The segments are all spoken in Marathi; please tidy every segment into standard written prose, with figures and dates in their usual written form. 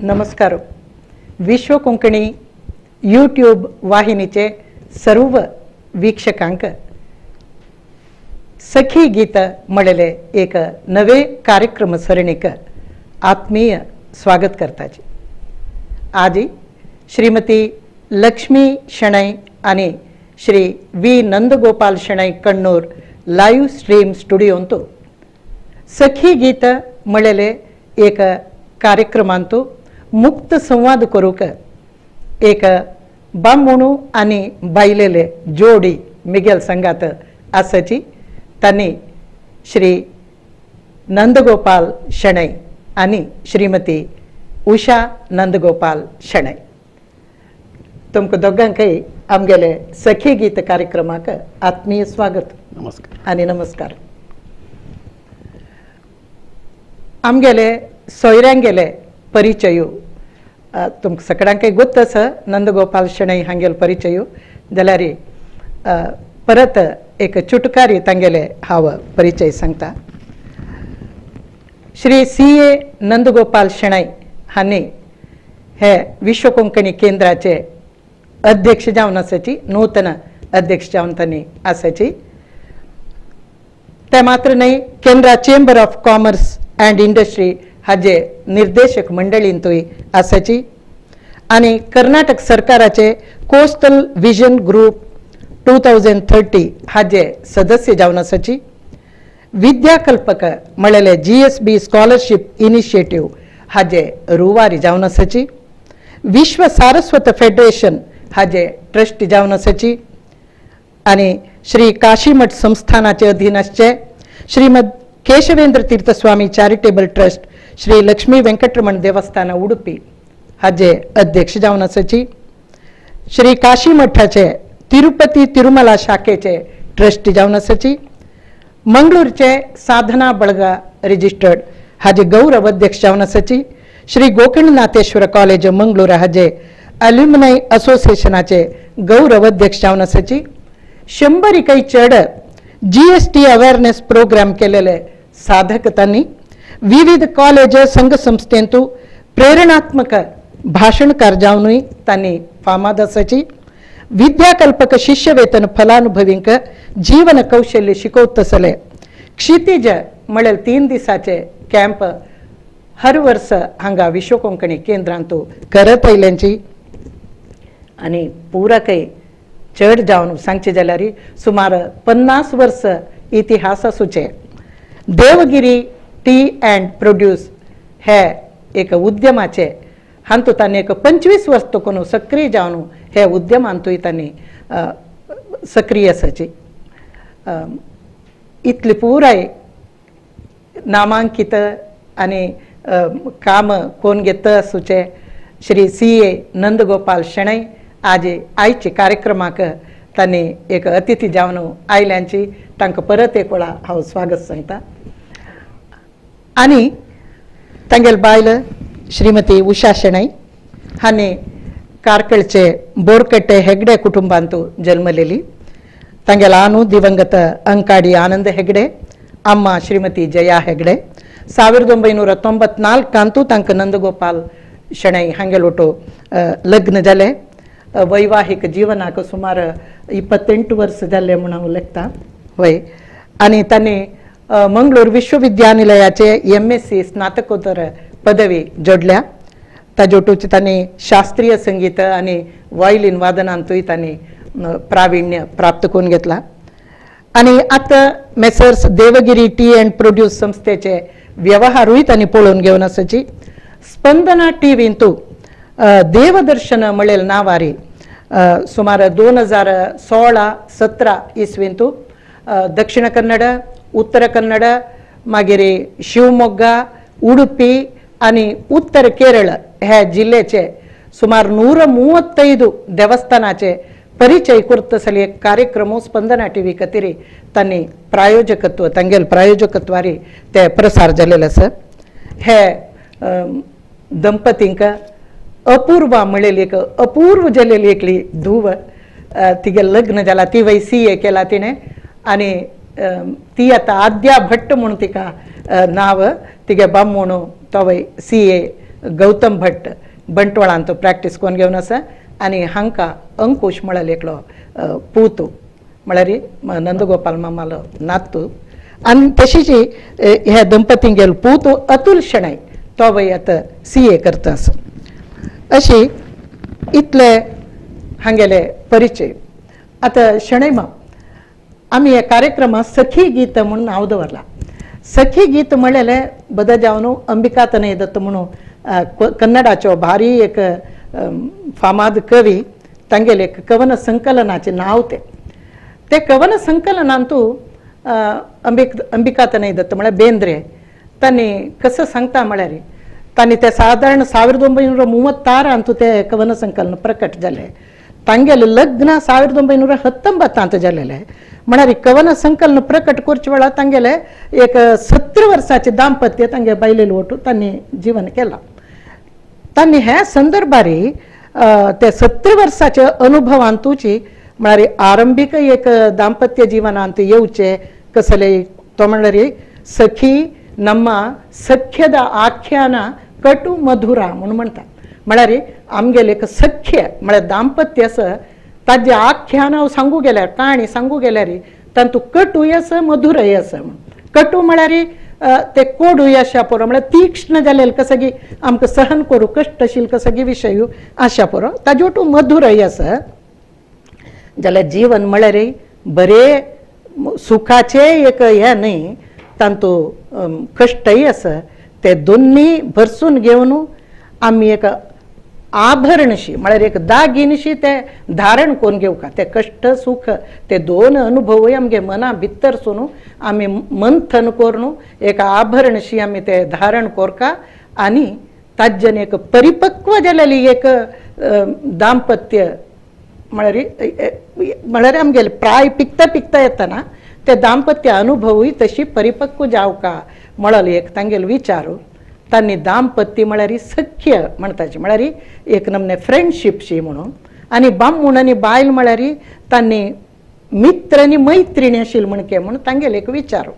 नमस्कार. विश्व कोंकणी यूट्यूब वाहिनीचे सर्व वीक्षकांक सखी गीत म्हणले एक नवे कार्यक्रम सरणीक आत्मीय स्वागत करताची. आज श्रीमती लक्ष्मी शणै आणि Shri V Nandagopal Shenoy Kannur live stream स्टुडिओंतू सखी गीत म्हणले एक कार्यक्रमांतू मुक्त संवाद करूक एक बामणू आणि बायलेले जोडी मिगेल संगात आसाची. त्यांनी श्री नंदगोपाल शणै आणि श्रीमती उषा नंदगोपाल शणै तुमकां दोगांकय आमगेले सखी गीत कार्यक्रमाक आत्मीय स्वागत. नमस्कार. आणि नमस्कार. आमगेले सोयऱ्यांगेले परिचयू तुमकां सगळ्यांकय गोत्त आसा नंदगोपाल शणै हांगेल परिचयू जाल्यार परत एक चुटकारी तांगेले हांव परिचय सांगता. श्री CA नंदगोपाल शणै हांणी हे विश्व कोंकणी केंद्राचे अध्यक्ष जावन आसाची, नूतन अध्यक्ष जावन तांणी आसाची. ते मात्र न्हय, केंद्रा chamber of commerce and industry हाजे निर्देशक मंडळींतूय आसाची आणि कर्नाटक सरकाराचे कोस्टल विजन ग्रुप 2030 हाजे सदस्य जावन आसाची. विद्याकल्पक म्हणलेले GSB स्कॉलरशिप इनिशिएटिव्ह हाजे रुवारी जावन आसाची. विश्व सारस्वत फेडरेशन हाजे ट्रस्टी जावन आसाची आणि श्री काशीमठ संस्थानाचे अधीन आसचे श्रीमद केशवेंद्र तीर्थ स्वामी चॅरिटेबल ट्रस्ट श्री लक्ष्मी वेंकटरमण देवस्थान उडुपी हाजे अध्यक्ष जावन आसाची. श्री काशीमठाचे तिरुपती तिरुमला शाखेचे ट्रस्टी जावन आसाची. मंगळूरचे साधना बळगा रजिस्टर्ड हाजे गौरव अध्यक्ष जावन आसाची. श्री गोकर्णनाथेश्वर कॉलेज मंगळूर हाजे अल्युमिनाय असोसिएशनाचे गौरव अध्यक्ष जावन आसाची. 100 चड GST अवेअरनेस प्रोग्राम केलेले साधक तांणी विविध कॉलेज संघ संस्थेंतू प्रेरणात्मक भाषणकार जावनूय तांणी फामाद आसाची. विद्याकल्पक शिष्यवेतन फलानुभवींक जीवन कौशल्य शिकवतसले क्षितिज म्हळ्यार 3 दिसाचे कॅम्प हर वर्ष हांगा विश्व कोंकणी केंद्रांतू करत आयल्यांची आणि पुराकय चड जावन सांगचे जाल्यार सुमार 50 वर्ष इतिहास आसूचे. देवगिरी टी अँड प्रोड्यूस हे एक उद्यमाचे हांतू तांणी एक 25 वर्ष तकून सक्रिय जावन हे उद्यमांतूय तांणी सक्रिय आसाची. इतली पुराय नामांकित आणि काम कोण घेत आसूचे श्री CA नंदगोपाल शणै आज आयचे कार्यक्रमाक तांणी एक अतिथी जावन आयल्यांची तांकां परत एक वेळा हांव स्वागत सांगता. आणि तांगेल बायल श्रीमती उषा शणै हांणी कारकळचे बोरकट्टे हेगडे कुटुंबांतू जल्मलेली. तांगेल आनू दिवंगत अंकाडी आनंद हेगडे, अम्मा श्रीमती जया हेगडे. 1994 तांकां नंदगोपाल शणै हांगेल वटो लग्न जालें. वैवाहिक जिवनाक सुमार 28 वर्ष जाल्ले म्हूण हांव लेखता. वय आनी तांणी मंगळूर विश्वविद्यानिलयाचे MSc स्नातकोत्तर पदवी जोडल्या. ताजे वटूच तांणी शास्त्रीय संगीत आणि वायलीन वादनांतूय तांणी प्राविण्य प्राप्त करून घेतला. आणि आतां messrs Devgiri tea and produce संस्थेचे व्यवहारूय तांणी पळोवन घेवन आसाची. स्पंदना टीव्हींतू देवदर्शन म्हणलेले नावारी सुमार 2016-17 इसवींतू दक्षिण कन्नड, उत्तर कन्नड, मागीर शिवमोग्गा, उडुपी आणि उत्तर केरळ ह्या जिल्ह्याचे सुमार 135 देवस्थानाचे परिचय करतसले एक कार्यक्रम स्पंदना टीव्ही खातीर तांणी प्रायोजकत्व तांगेल प्रायोजकत्वारी ते प्रसार जाल्ले आसा. हे दंपतींक अपूर्वा म्हणलेली एक अपूर्व जाल्लेली एकली धूव तिगे लग्न जाला. ती वय CA केला तिने आणि ती आता आद्या भट्ट म्हणून तिका नाव तिगे बामणू तो वय CA गौतम भट्ट बंटवाळांत प्रॅक्टीस करून घेवन आसा आनी हांकां अंकुश म्हळ्यार एकलो पूत म्हळ्यार नंदगोपाल मामालो नातू आनी तशीच ह्या दंपती गेलो पूत अतुल शणै तो वय आतां CA करता आसा अशी इतले हांगेले परिचय. आतां शणै माम आमी ह्या कार्यक्रमात सखी गीत म्हणून नांव दवरलां. सखी गीत म्हणलेले बदा जावन अंबिका तनय दत्त म्हणून कन्नडाचो भारी एक फामाद कवी तांगेले एक कवन संकलनाचे नाव ते कवन संकलनांतू अंबिका तनय दत्त म्हळ्यार बेंद्रे तांणी कसं सांगता म्हळ्यार तांणी ते साधारण 1936 अंतू ते कवन संकलन प्रकट जालें. तांगेलें लग्न 1919 जालेलें म्हळ्यार कवन संकलन प्रकट करचे वेळार तांगेले एक 17 वर्साचे दाम्पत्य तांगे बायलेल वटू तांणी जीवन केलां. तांणी ह्या संदर्भारी ते 17 वर्साच्या अनुभवांतूची म्हळ्यार आरंभीक एक दाम्पत्य जीवनांत येवचे कसले तो म्हळ्यार सखी ನಮ್ಮ सख्यದ आख्याना कटू मधुरा म्हणून म्हणतात. म्हळ्यार आमगेले एक सख्य म्हळ्यार दाम्पत्य आसा ताजे आख्यान सांगू गेल्यार काणी सांगू गेल्यार तातूंत कटूय आसा मधुरय आसा. कटू म्हळ्यार ते कोडूय आशा पुरो म्हळ्यार तीक्ष्ण जालेले कसगी आमकां सहन करूं कश्टशील कसगी विशय आशा पुरो ताजे वटू मधुरय आसा. जाल्यार जीवन म्हळ्यार बरे सुखाचे एक हे न्ही तांतू कश्टय आसा ते दोन्ही भरसून घेवन आमी एक आभरणशी म्हळ्यार एक दागिनशी ते धारण करून घेवका. ते कष्ट सुख ते दोन अनुभवय आमगे मना भितरसून आमी मंथन करून एक आभरणशी आमी ते धारण करका आनी ताज्यान एक परिपक्व जालेली एक दाम्पत्य म्हळ्यार आमगेले प्राय पिकता येतना ते दाम्पत्य अनुभवूय तशी परिपक्व जावका म्हळ्यार एक तांगेलो विचार. तांणी दाम्पत्य म्हळ्यार सख्य म्हणटाची म्हळ्यार एक नमने फ्रेंडशीपशी म्हणून आनी बामूण आनी बायल म्हळ्यार तांणी मित्र आनी मैत्रिणी आशिल्ली म्हणके म्हणून तांगेलो एक विचार.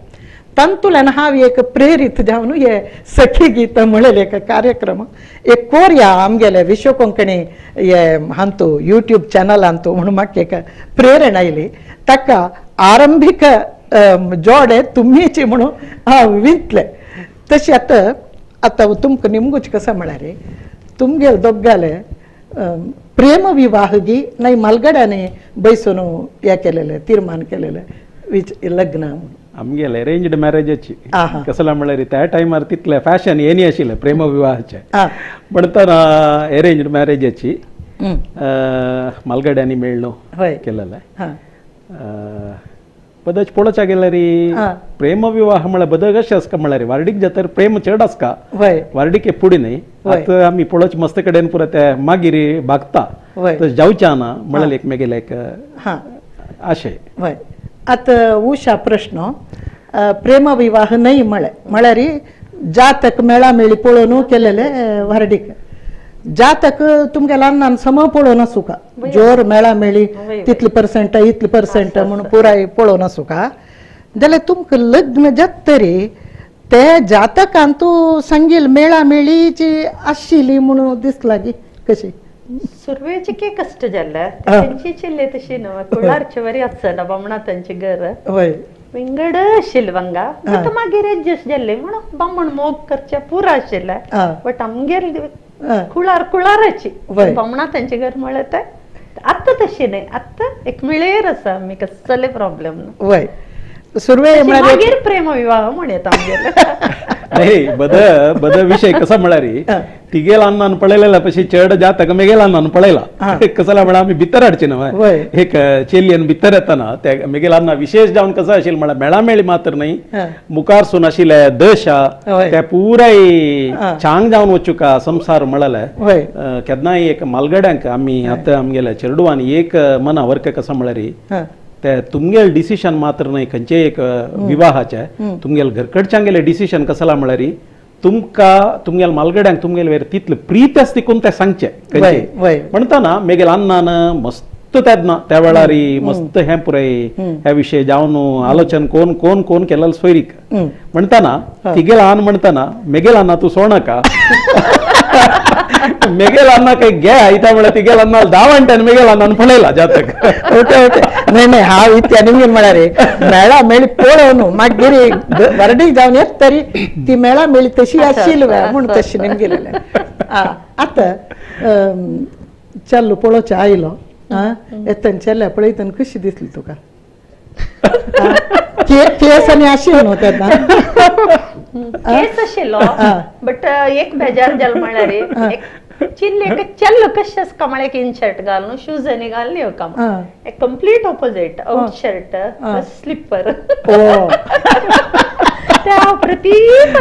तांतूल्यान हांव एक प्रेरीत जावन हे सखी गीत म्हणलेले एक कार्यक्रम एक कोरया आमगेले विश्व कोंकणी हे हांतू यूट्यूब चॅनलांतू म्हणून म्हाका एक प्रेरणा आयली. ताका आरंभीक जोडे तुमीची म्हणून हांव विंतले. तशी आतां तुमकां निमगूच कसं म्हळ्यार तुमगेले दोगाले प्रेम विवाहगी नाही मालगड्याने बैसून हे केलेले तीर्मान केलेले लग्न आमगेले अरेंज्ड मॅरेजाची कसला म्हळ्यार त्या टायमार तितले फॅशन येनी आशिल्ले प्रेम विवाहाचे म्हणटना अरेंज्ड मॅरेजाची मालगड्यांनी मेळणो केलेले बदच पळोवचा गेल्यार प्रेम विवाह म्हळ्यार बदक अशें आसका म्हळ्यार वार्डीक जाता प्रेम चड आसका वार्डीक फुडें न्ही आतां आमी पळोवच मस्त कडेन पुरो ते मागीर भागता तशें जावचें ना म्हळ्यार एकमेगेले एक आशय. आतां उशा प्रश्न प्रेम विवाह न्हय म्हळ्यार जातक मेळामेळी पळोवन केलेले वार्डीक जातक तुमगे ल्हान सम पळोवन आसुका जोर मेळामेळी तितली पर्संट इतली पर्संट म्हणून पुराय पळोवन आसुका जाल्यार तुमकां लग्न जाता तरी ते जातकांतू सांगील मेळामेळीची आशिल्ली म्हणून दिसला की कशी सुरवेची के कष्ट जाल्ले तेंची चिल्ले तशी न्हू कुळारचे बरी आसना बामणा तांचे घर विंगड शिलवंगा बट मागीर एडजस्ट जाल्ले म्हणून बामण मोग करचे पुरो आशिल्ले बट आमगेर कुळाराची बामणा तांचे घर म्हळ्यार ते आत्ता तशी नाही आत्ता एक मिळेर आसा आमी कसले प्रॉब्लेम वय सुरवे मागीर प्रेम विवाह म्हणत आमगेले बद विषय कसा म्हळ्यार तिगेल अन्नान पळयलेला पशी चड जातक मेगेल अन्नान पळयला कसला म्हळ्यार आमी भितर हाडचे न्हय एक चेल्यन भितर येतना ते मेगेल अन्ना विशेष जावन कसो आशिल्लो म्हळ्यार मेळामेळी मात्र न्हय मुखार सून आशिल्ले दशा ते पुराय चांग जावन वचुका संसार म्हळ्यार केन्नाय एक मालगड्यांक आमी आतां आमगेल्या चेडवांनी एक मना वर्क कसो म्हळ्यार ते तुमगेल डिसिशन मात्र न्हय खंयचे एक विवाहाचे तुमगेल घरकडच्यांगेले डिसिशन कसला म्हळ्यार तुमकां तुमगेल मालगड्यांक तुमगेल वेर तितले प्रीत आसता देखून ते सांगचे म्हणटाना मेगेल अन्नान मस्त तेदना त्या वेळार मस्त हे पुराय ह्या विशय जावन आलोचन कोण कोण कोण केलेलो सोयरीक म्हणटाना तिगेल आन म्हणटाना मेगेल अन्ना तूं सोडनाका मेगेल अन्ना काही घ्या इथं म्हणा तिघेल अन्ना दावंट्यान मेगेल अन्ना पळयला जातक ओके ओके नाही नाही हांव इतक्या निमगेन म्हळ्यार मेळा मेळी पळोवन मागीर वरडीक जावन येत तरी ती मेळा मेळी तशी आशिल्ली म्हूण तशी निमगेलेले आतां चल्लो पळोवचें आयलो येतन चेल्ल्या पळयतना कशी दिसली तुका केस आनी आशिल्लो न्हू तेन्ना केस आशिल्लो बट एक बेजार जालें म्हळ्यार चिल्ले चल्ल कशें कमळेक इन शर्ट घालून शूज आनी घालनी एक complete opposite out shirt slipper त्या प्रतीक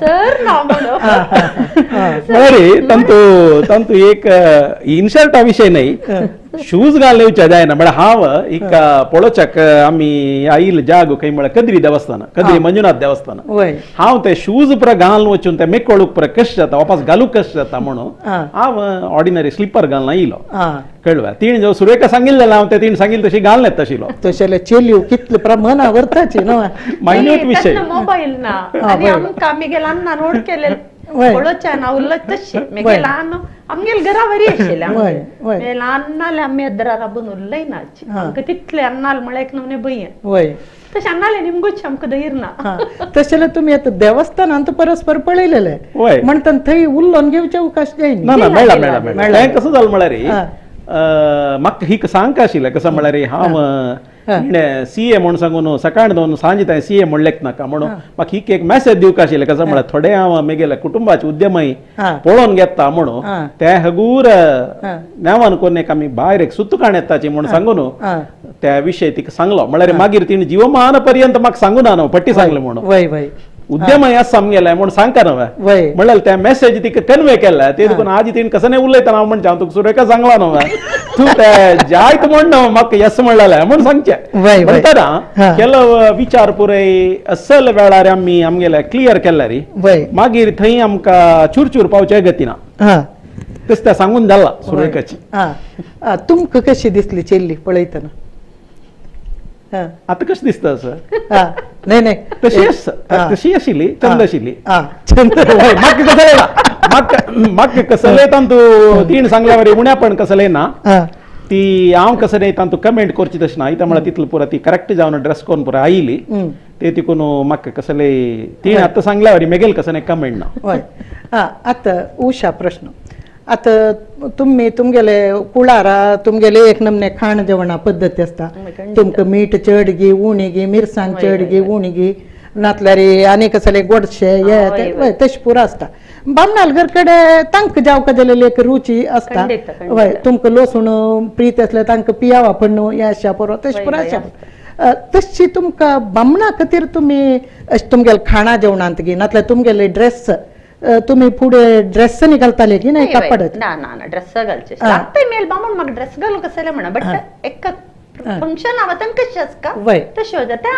सर ना अरे तंतु एक इनशर्टा विषय नाही शूज घालूचे जायना म्हळ्यार हांव एक पळोवच्याक आमी आयिल्ल जागो खंय म्हळ्यार कद्री देवस्थान कद्री मंजुनाथ देवस्थान हांव ते शूज पुरा घालून वचून ते मेकळूक पुरा कशें जाता वापस घालूंक कशें जाता म्हणून हांव ऑर्डिनरी स्लिपर घालून आयिलो कळवा तीन जो सुरेखा सांगिल्लें जाल्यार हांव ते तीन सांगिल्लें तशी घालनेत तशिलो तशें चेल्यो कितले प्रमाणा व्हरताची न्हू मायन्यूट विषय मोबाईल ना आनी आमकां आमी गेला नोट केले पळोवच्या ना उरलो तशें मागीर ल्हान आमगेल घरा बरी आशिल्ली ल्हान नाल्या आमी येद्रा राबून उरलय नाची आमकां तितले अन्नाल म्हळ्यार एक नमने भंय तशें अन्नाले निमगूच आमकां धैर्य ना तशें जाल्यार तुमी आतां देवस्थानांत परस्पर पळयलेले म्हणटा थंय उल्लोन घेवचे अवकाश जायना ना ना मेळ्ळा मेळ्ळा मेळ्ळा हें कसो जालें म्हळ्यार म्हाका ही सांगता आशिल्लें कसो म्हळ्यार हांव सीए म्हणून सांगून सकाळ दोन सांजे ताई सीए म्हण लेख नाका म्हणून म्हाका ही एक मेसेज दिवका आशिल्लें कसो म्हळ्यार थोडे हांव मेगेले कुटुंबाचे उद्यमय पळोवन घेता म्हणून ते हगूर नेवान कोण एक आमी भायर एक सुतकाण येताची म्हणून सांगून त्या विशय तिका सांगलो म्हळ्यार मागीर तिणे जीवमान पर्यंत म्हाका सांगून ना पट्टी सांगलें म्हणून उद्यमय आसा आमगेलें म्हूण सांगता न्हय म्हळ्यार त्या मेसेज तिका कन्वे केला ते देखून आज तिणे कसं नाही उलयता हांव म्हणचे हांव तुका सुरेखा सांगला न्हय तूं ते जायत म्हण न्हय म्हाका येस म्हणलें म्हूण सांगचें म्हणटना केलो विचार पुराय असल वेळार आमी आमगेले क्लियर केला रे मागीर थंय आमकां चुरचूर पावचे गती ना तशें तें सांगून जाला सुरेखाची तुमकां कशी दिसली चेल्ली पळयतना आता कशें दिसता असं नाही नाही तशी आशिल्ली चंद आशिल्ली म्हाका कसले ना म्हाका कसले तांतू तीन सांगल्या वरी उण्या पण कसले ना ती हांव कसं नाही तांतू कमेंट करची तशी ना इथं म्हळ्यार तितलो पुरा ती करेक्ट जावन ड्रेस करून पुरा आयिल्ली ते तिकून म्हाका कसले तीन आतां सांगल्या वरी मेगेल कसं नाही कमेंट ना आतां उशा प्रश्न आतां तुमी तुमगेले कुळारा तुमगेले एक नमने खाण जेवणा पद्दती आसता तुमकां मीठ चड गी उणी गी मिरसांग चड गी उणी गी नातल्यार आनी कसले गोडशे हे तशें पुरो आसता बामणालगर कडेन तांकां जावका जाल्यार एक रुची आसता हय तुमकां लसूण प्रीत आसल्यार तांकां पियावा पण हें आसा पुरो तशें पुरो आसा तशी तुमकां बामणा खातीर तुमी अशें तुमगेले खाणा जेवणांत गी नातल्यार तुमगेले ड्रेस तुम्ही पुढे ड्रेस घालताले की नाही कापड ना ना ना ड्रेस घालचे लागतंय मेल बामण म्हाका ड्रेस घालूं कसले म्हणा बट एक फंक्शन हांव कशें आसता तशें वता तें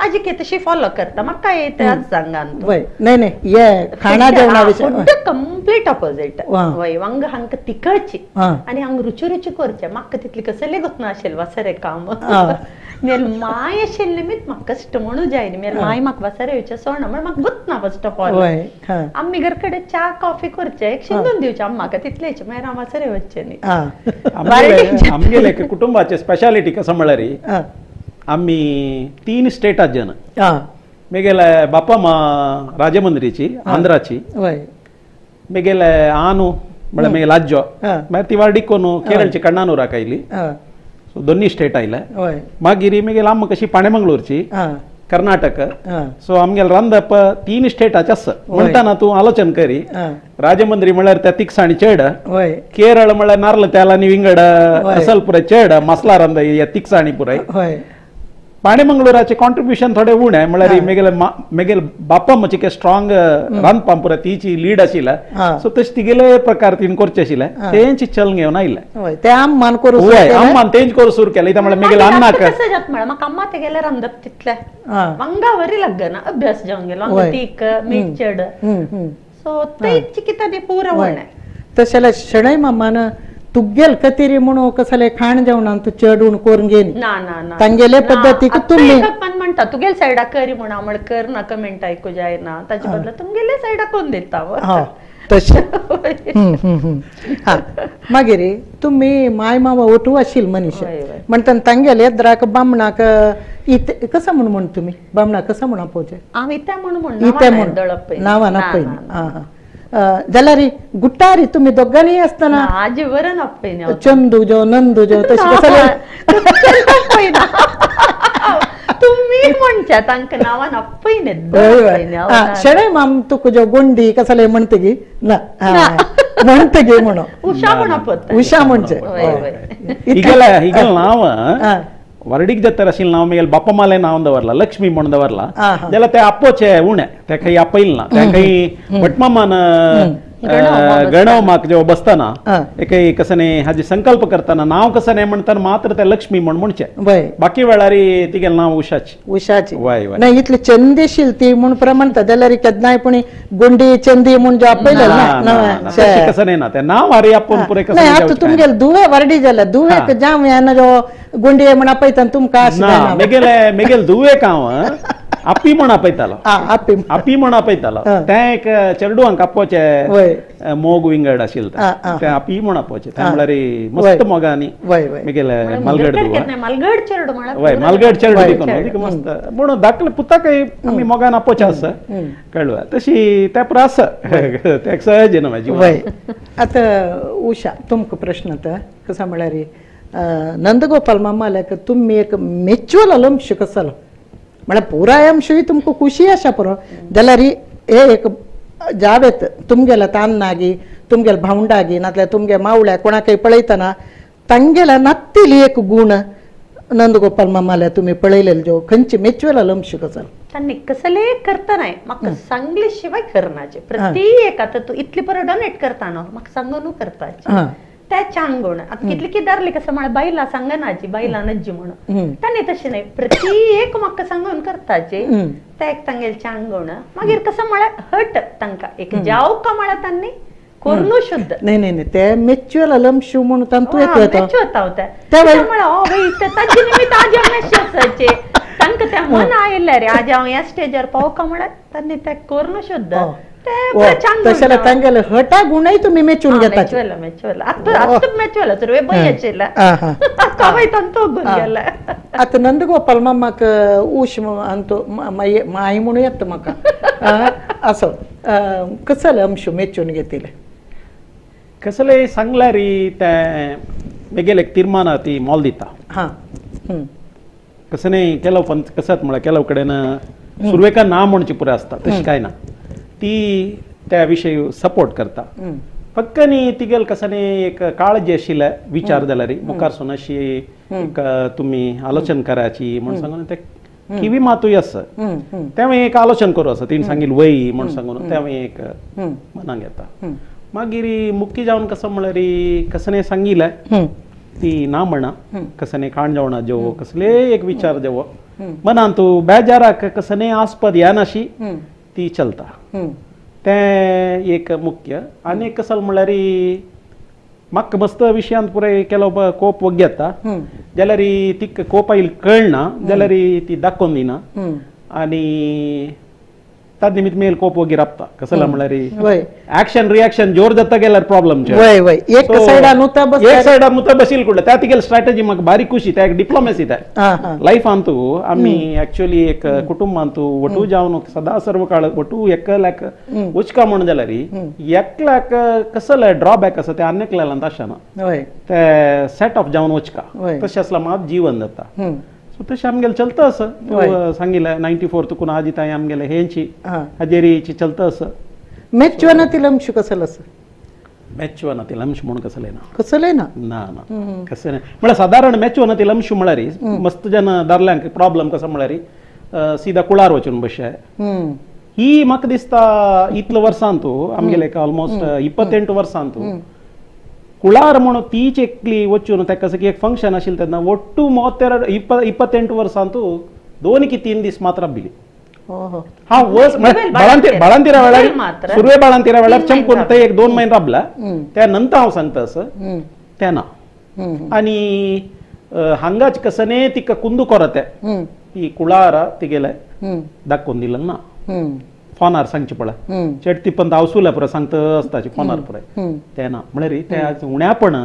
आजी के तशी फॉलो करता म्हाका काय येता आज सांगा नाही नाही ये खाणा जेवणा विशय कंप्लीट ऑपोजिट वय वांग हांकां तिखटची आनी हांग रुची रुची करचे म्हाका तितली कसले गुतना आशिल्लें वासरे काम मेल माय आशिल्लें मीत म्हाका कश्ट म्हणू जायना मेल माय म्हाका वासरे येवचे सोडना म्हण म्हाका गुतना फस्ट ऑफ ऑल आमी घर कडेन च्या कॉफी करचे एक शिंदून दिवचे म्हाका तितलेच मागीर हांव वासरे वचचे न्ही आमगेले कुटुंबाचे स्पेशालिटी कसं म्हळ्यार आमी 3 स्टेटात जन मेगेले बापा मा राजमंद्रीची आंध्राची मेगेले आनू म्हळ्यार मेगेले आज्जो मागीर ती वार्डिकोन केरळची कण्णानुराक आयली सो दोन्ही स्टेट आयले मागीर मेगेले आम्मा कशी पाणेमंगळूरची कर्नाटक सो आमगेले रांदप 3 स्टेटाचे आसा म्हणटाना तूं आलोचन करी राजमंद्री म्हळ्यार त्या तिखसाणी चड केरळ म्हळ्यार नारळ तेल आनी विंगड असल पुराय चड मसला रांद या तिखसाणी पुराय पाणेमंगळूराचे कॉन्ट्रिब्युशन थोडे उणे म्हळ्यार मेगेल बापा म्हजे स्ट्रॉंग रांदपा पुराय तिची लीड आशिल्ले सो तशें तिगेले प्रकार तिणें करचे आशिल्ले तेंची चलन घेवन आयिल्ले ते आम्मान करूं आम्मान तेंच करूं सुरू केलें इता म्हळ्यार मेगेल अन्नाक कशें जाता म्हळ्यार म्हाका अम्मा तेगेले रांदप तितले वांगा वरी लागना अभ्यास जावन गेलो वांगा तीख मीठ चड सो तेंची कितें ती पुरो उणे तशें जाल्यार शणै मामान तुगेल कतेरी म्हणून कसले खाण जेवणांत चड उण करून घेन ना ना ना तांगेले पद्दतीक तुमी म्हणटा तुगेल सायडा करी म्हणा म्हण कर ना कमेंट आयकू जायना ताचे बदला तुमगेले सायडा कोण दिता तशें हा मागीर तुम्ही माय मावा ओटू आशिल मनीस म्हणटा तांगेले येद्राक बामणाक इते कसं म्हण तुम्ही बामणाक कसं म्हणा पोचे हांव इते म्हण इते म्हण नांवान आपयनी हा हा जाल्यार गुट्टारी तुम्ही दोगांनी आसतना आजी बरं आपयनी चंदूजो नंदूजो तशें कसं तुम्ही म्हणच्या तांकां नांवान आपयनी शेणे माम तुका जो गोंडी कसले म्हणतगी ना म्हणतगी म्हणो उषा म्हणप उषा म्हणचे हिगेल नाव वर्डीक जत्तर आशिल्लें नांव म्हगेलें बाप्पा माले नांव दवरला लक्ष्मी म्हण दवरला जाल्यार ते आपोचे उणे ते काही आपयल ना ते काही भटमामान गणव माक जेव्हा बसताना काही कसने हाजी संकल्प करताना नाव कसं नाही म्हणताना मात्र ते लक्ष्मी म्हण म्हणचे बाकी वेळारी तिगेलें नाव उषाची उषाची वय वय नाही इतली चंदेशील ती म्हण प्रमाणता जाल्यार केन्नाय पूण गोंडी चंदी म्हण जो आपयलें ना कसं नाही ना ते नाव हारी आपूण पुरे कसं नाही आता तुमगेले दुवे वर्डी जाल्यार दुवेक जावं येना जो गोंडी म्हण आपयता तुमकां ना मेगेले दुवे कांव आपी म्हण आपयतालो आपी म्हण आपयतालो ते एक चेडूंक आपोचे मोग विंगड आशिल्लो ते आपी म्हण आपोचे ते म्हळ्यार मस्त मोगांनी मेगेले मलगड वय मलगड चेडू देखून मस्त म्हणून धाकले पुताकय आमी मोगान आपोचे आसा कळवा तशी ते पुरो आसा ते सहज न्हू म्हाजी वय आतां उषा तुमकां प्रश्न आतां कसो म्हळ्यार नंदगोपाल मामाल्याक तुमी एक म्युच्युअल अलंश कसलो म्हळ्यार पुराय अंशूय तुमकां खुशी आसा पुरो जाल्यार हे एक जावेत तुमगेल्या तान्नागी तुमगेल्या भावंडागी नाजाल्यार तुमगे मावळ्या कोणाकय पळयतना तांगेल्या नात्तिली एक गुण नंदगोपाल मामाल्या तुमी पळयलेले जो खंयची म्युच्युअल अलंश कसलो त्यांनी कसले करता नाही म्हाका सांगले शिवाय करनाचे प्रत्येक आता तू इतली बरं डोनेट करता न्हू म्हाका सांगून करताचे त्या चांगण आता कितली किदारली कसं म्हणा बायला सांगनाची बायला नज्जी म्हणून त्यांनी तशें नाही प्रत्येक म्हाका सांगून करताचे त्या एक तांगेल चांगण मागीर कसं म्हळ्यार हट तांकां एक जाव का म्हळ्यार तांणी कोरनू शुद्ध नाही नाही नाही ते म्युच्युअल अलंश म्हणून तांतू येता त्या म्हळ्यार ओ बाई ताजे निमित्त आज मेसेजचे तांकां ते मन आयिल्ले रे आज हांव ह्या स्टेजार पावका म्हळ्यार तांणी ते कोरनू शुद्ध तशें तांगेले हटा गुणय तुमी मेचून घेता आतां नंदगोपाल मामाक उश अंतो माई म्हणून येता म्हाका असो कसले अंश मेचून घेतिले कसले सांगल्यार ते मेगेले तीर्मान ती मोल दिता हा कसं नाही केलो पण कसत म्हळ्यार केलो कडेन सुरवेका ना म्हणची पुरे आसता तशी काय ना ती त्या विषयी सपोर्ट करता फक्त न्ही तिगेल कसं न्ही एक काळजी आशिल्ले विचार जाल्यार मुखार सून अशी एक तुमी आलोचन कराची म्हण सांगून ते किवी मातूय आसा तेव्हा एक आलोचन करूं आसा तिने सांगिल वय म्हण सांगून तेव्हा एक मनाक येता मागीर मुख्य जावन कसं म्हळ्यार कसं न्ही सांगिल्ले ती ना म्हणा कसं न्ही खाण जेवणा जेवो कसले एक विचार जेवो मनान तूं बेजाराक कसं न्ही आस्पद ह्या नाशी ती चलता ते एक मुख्य आनी कसं म्हळ्यार म्हाका मस्त विशयांत पुरे केलो कोप वग येता जाल्यार तिका कोप आयिल्ली कळना जाल्यार ती दाखोवन दिना आनी ताद निमित्त मेल कोप वगीर आपता कसं म्हळ्यार एक्शन रिएक्शन जोर जाता गेल्यार प्रॉब्लम एक सायडान मुता बसील कुडले त्या तिगेल स्ट्रॅटेजी म्हाका बारीक खुशी त्या एक डिप्लोमेसी त्या लायफांतू आमी एक्चुअली एक कुटुंबांतू वटू जावन सदा सर्व काळ वटू एकल्याक उचका म्हण जाल्यार एकल्याक कसले ड्रॉबॅक आसा ते आनेकल्यान आसना ते सेट ऑफ जावन वचका तशें आसला मात जीवन जाता सो तशें आमगेलें चलता आसा सांगिल्लें 94 तुकून आज ताय आमगेलें हेंची हाजेरीची चलता आसा मेच्युअनातील अंश कसलो आसा मेच्युअनातील अंश म्हणून कसले ना ना ना कसं नाही म्हळ्यार सादारण मेच्युअनातील अंश म्हळ्यार मस्त जन दादल्यांक प्रॉब्लेम कसो म्हळ्यार सीदा कुळार वचून बशे ही म्हाका दिसता इतले वर्सांतू आमगेले ऑलमोस्ट 28 वर्सांतू कुळार म्हणून तीच एकली वचून ताका कसं की एक फंक्शन आशिल्लें तेन्ना ಒಟ್ಟು 28 वर्सांतू 2 की 3 दीस मात्र बिली हा वर्स बाळंतिरा वेळार सुरवे बाळंतिरा वेळार चमकून ते एक 2 महिने राबला त्या नंतर हांव सांगता असं त्या ना आनी हांगाच कसने तिका कुंदू कोरते ही कुळार तिगेले दाखोवन दिलं ना फोनार सांगचे पळय चेड ती पण आवसूला पुरा सांगता असताची फोनार पुराय ते ना म्हळ्यार ते आज उण्यापण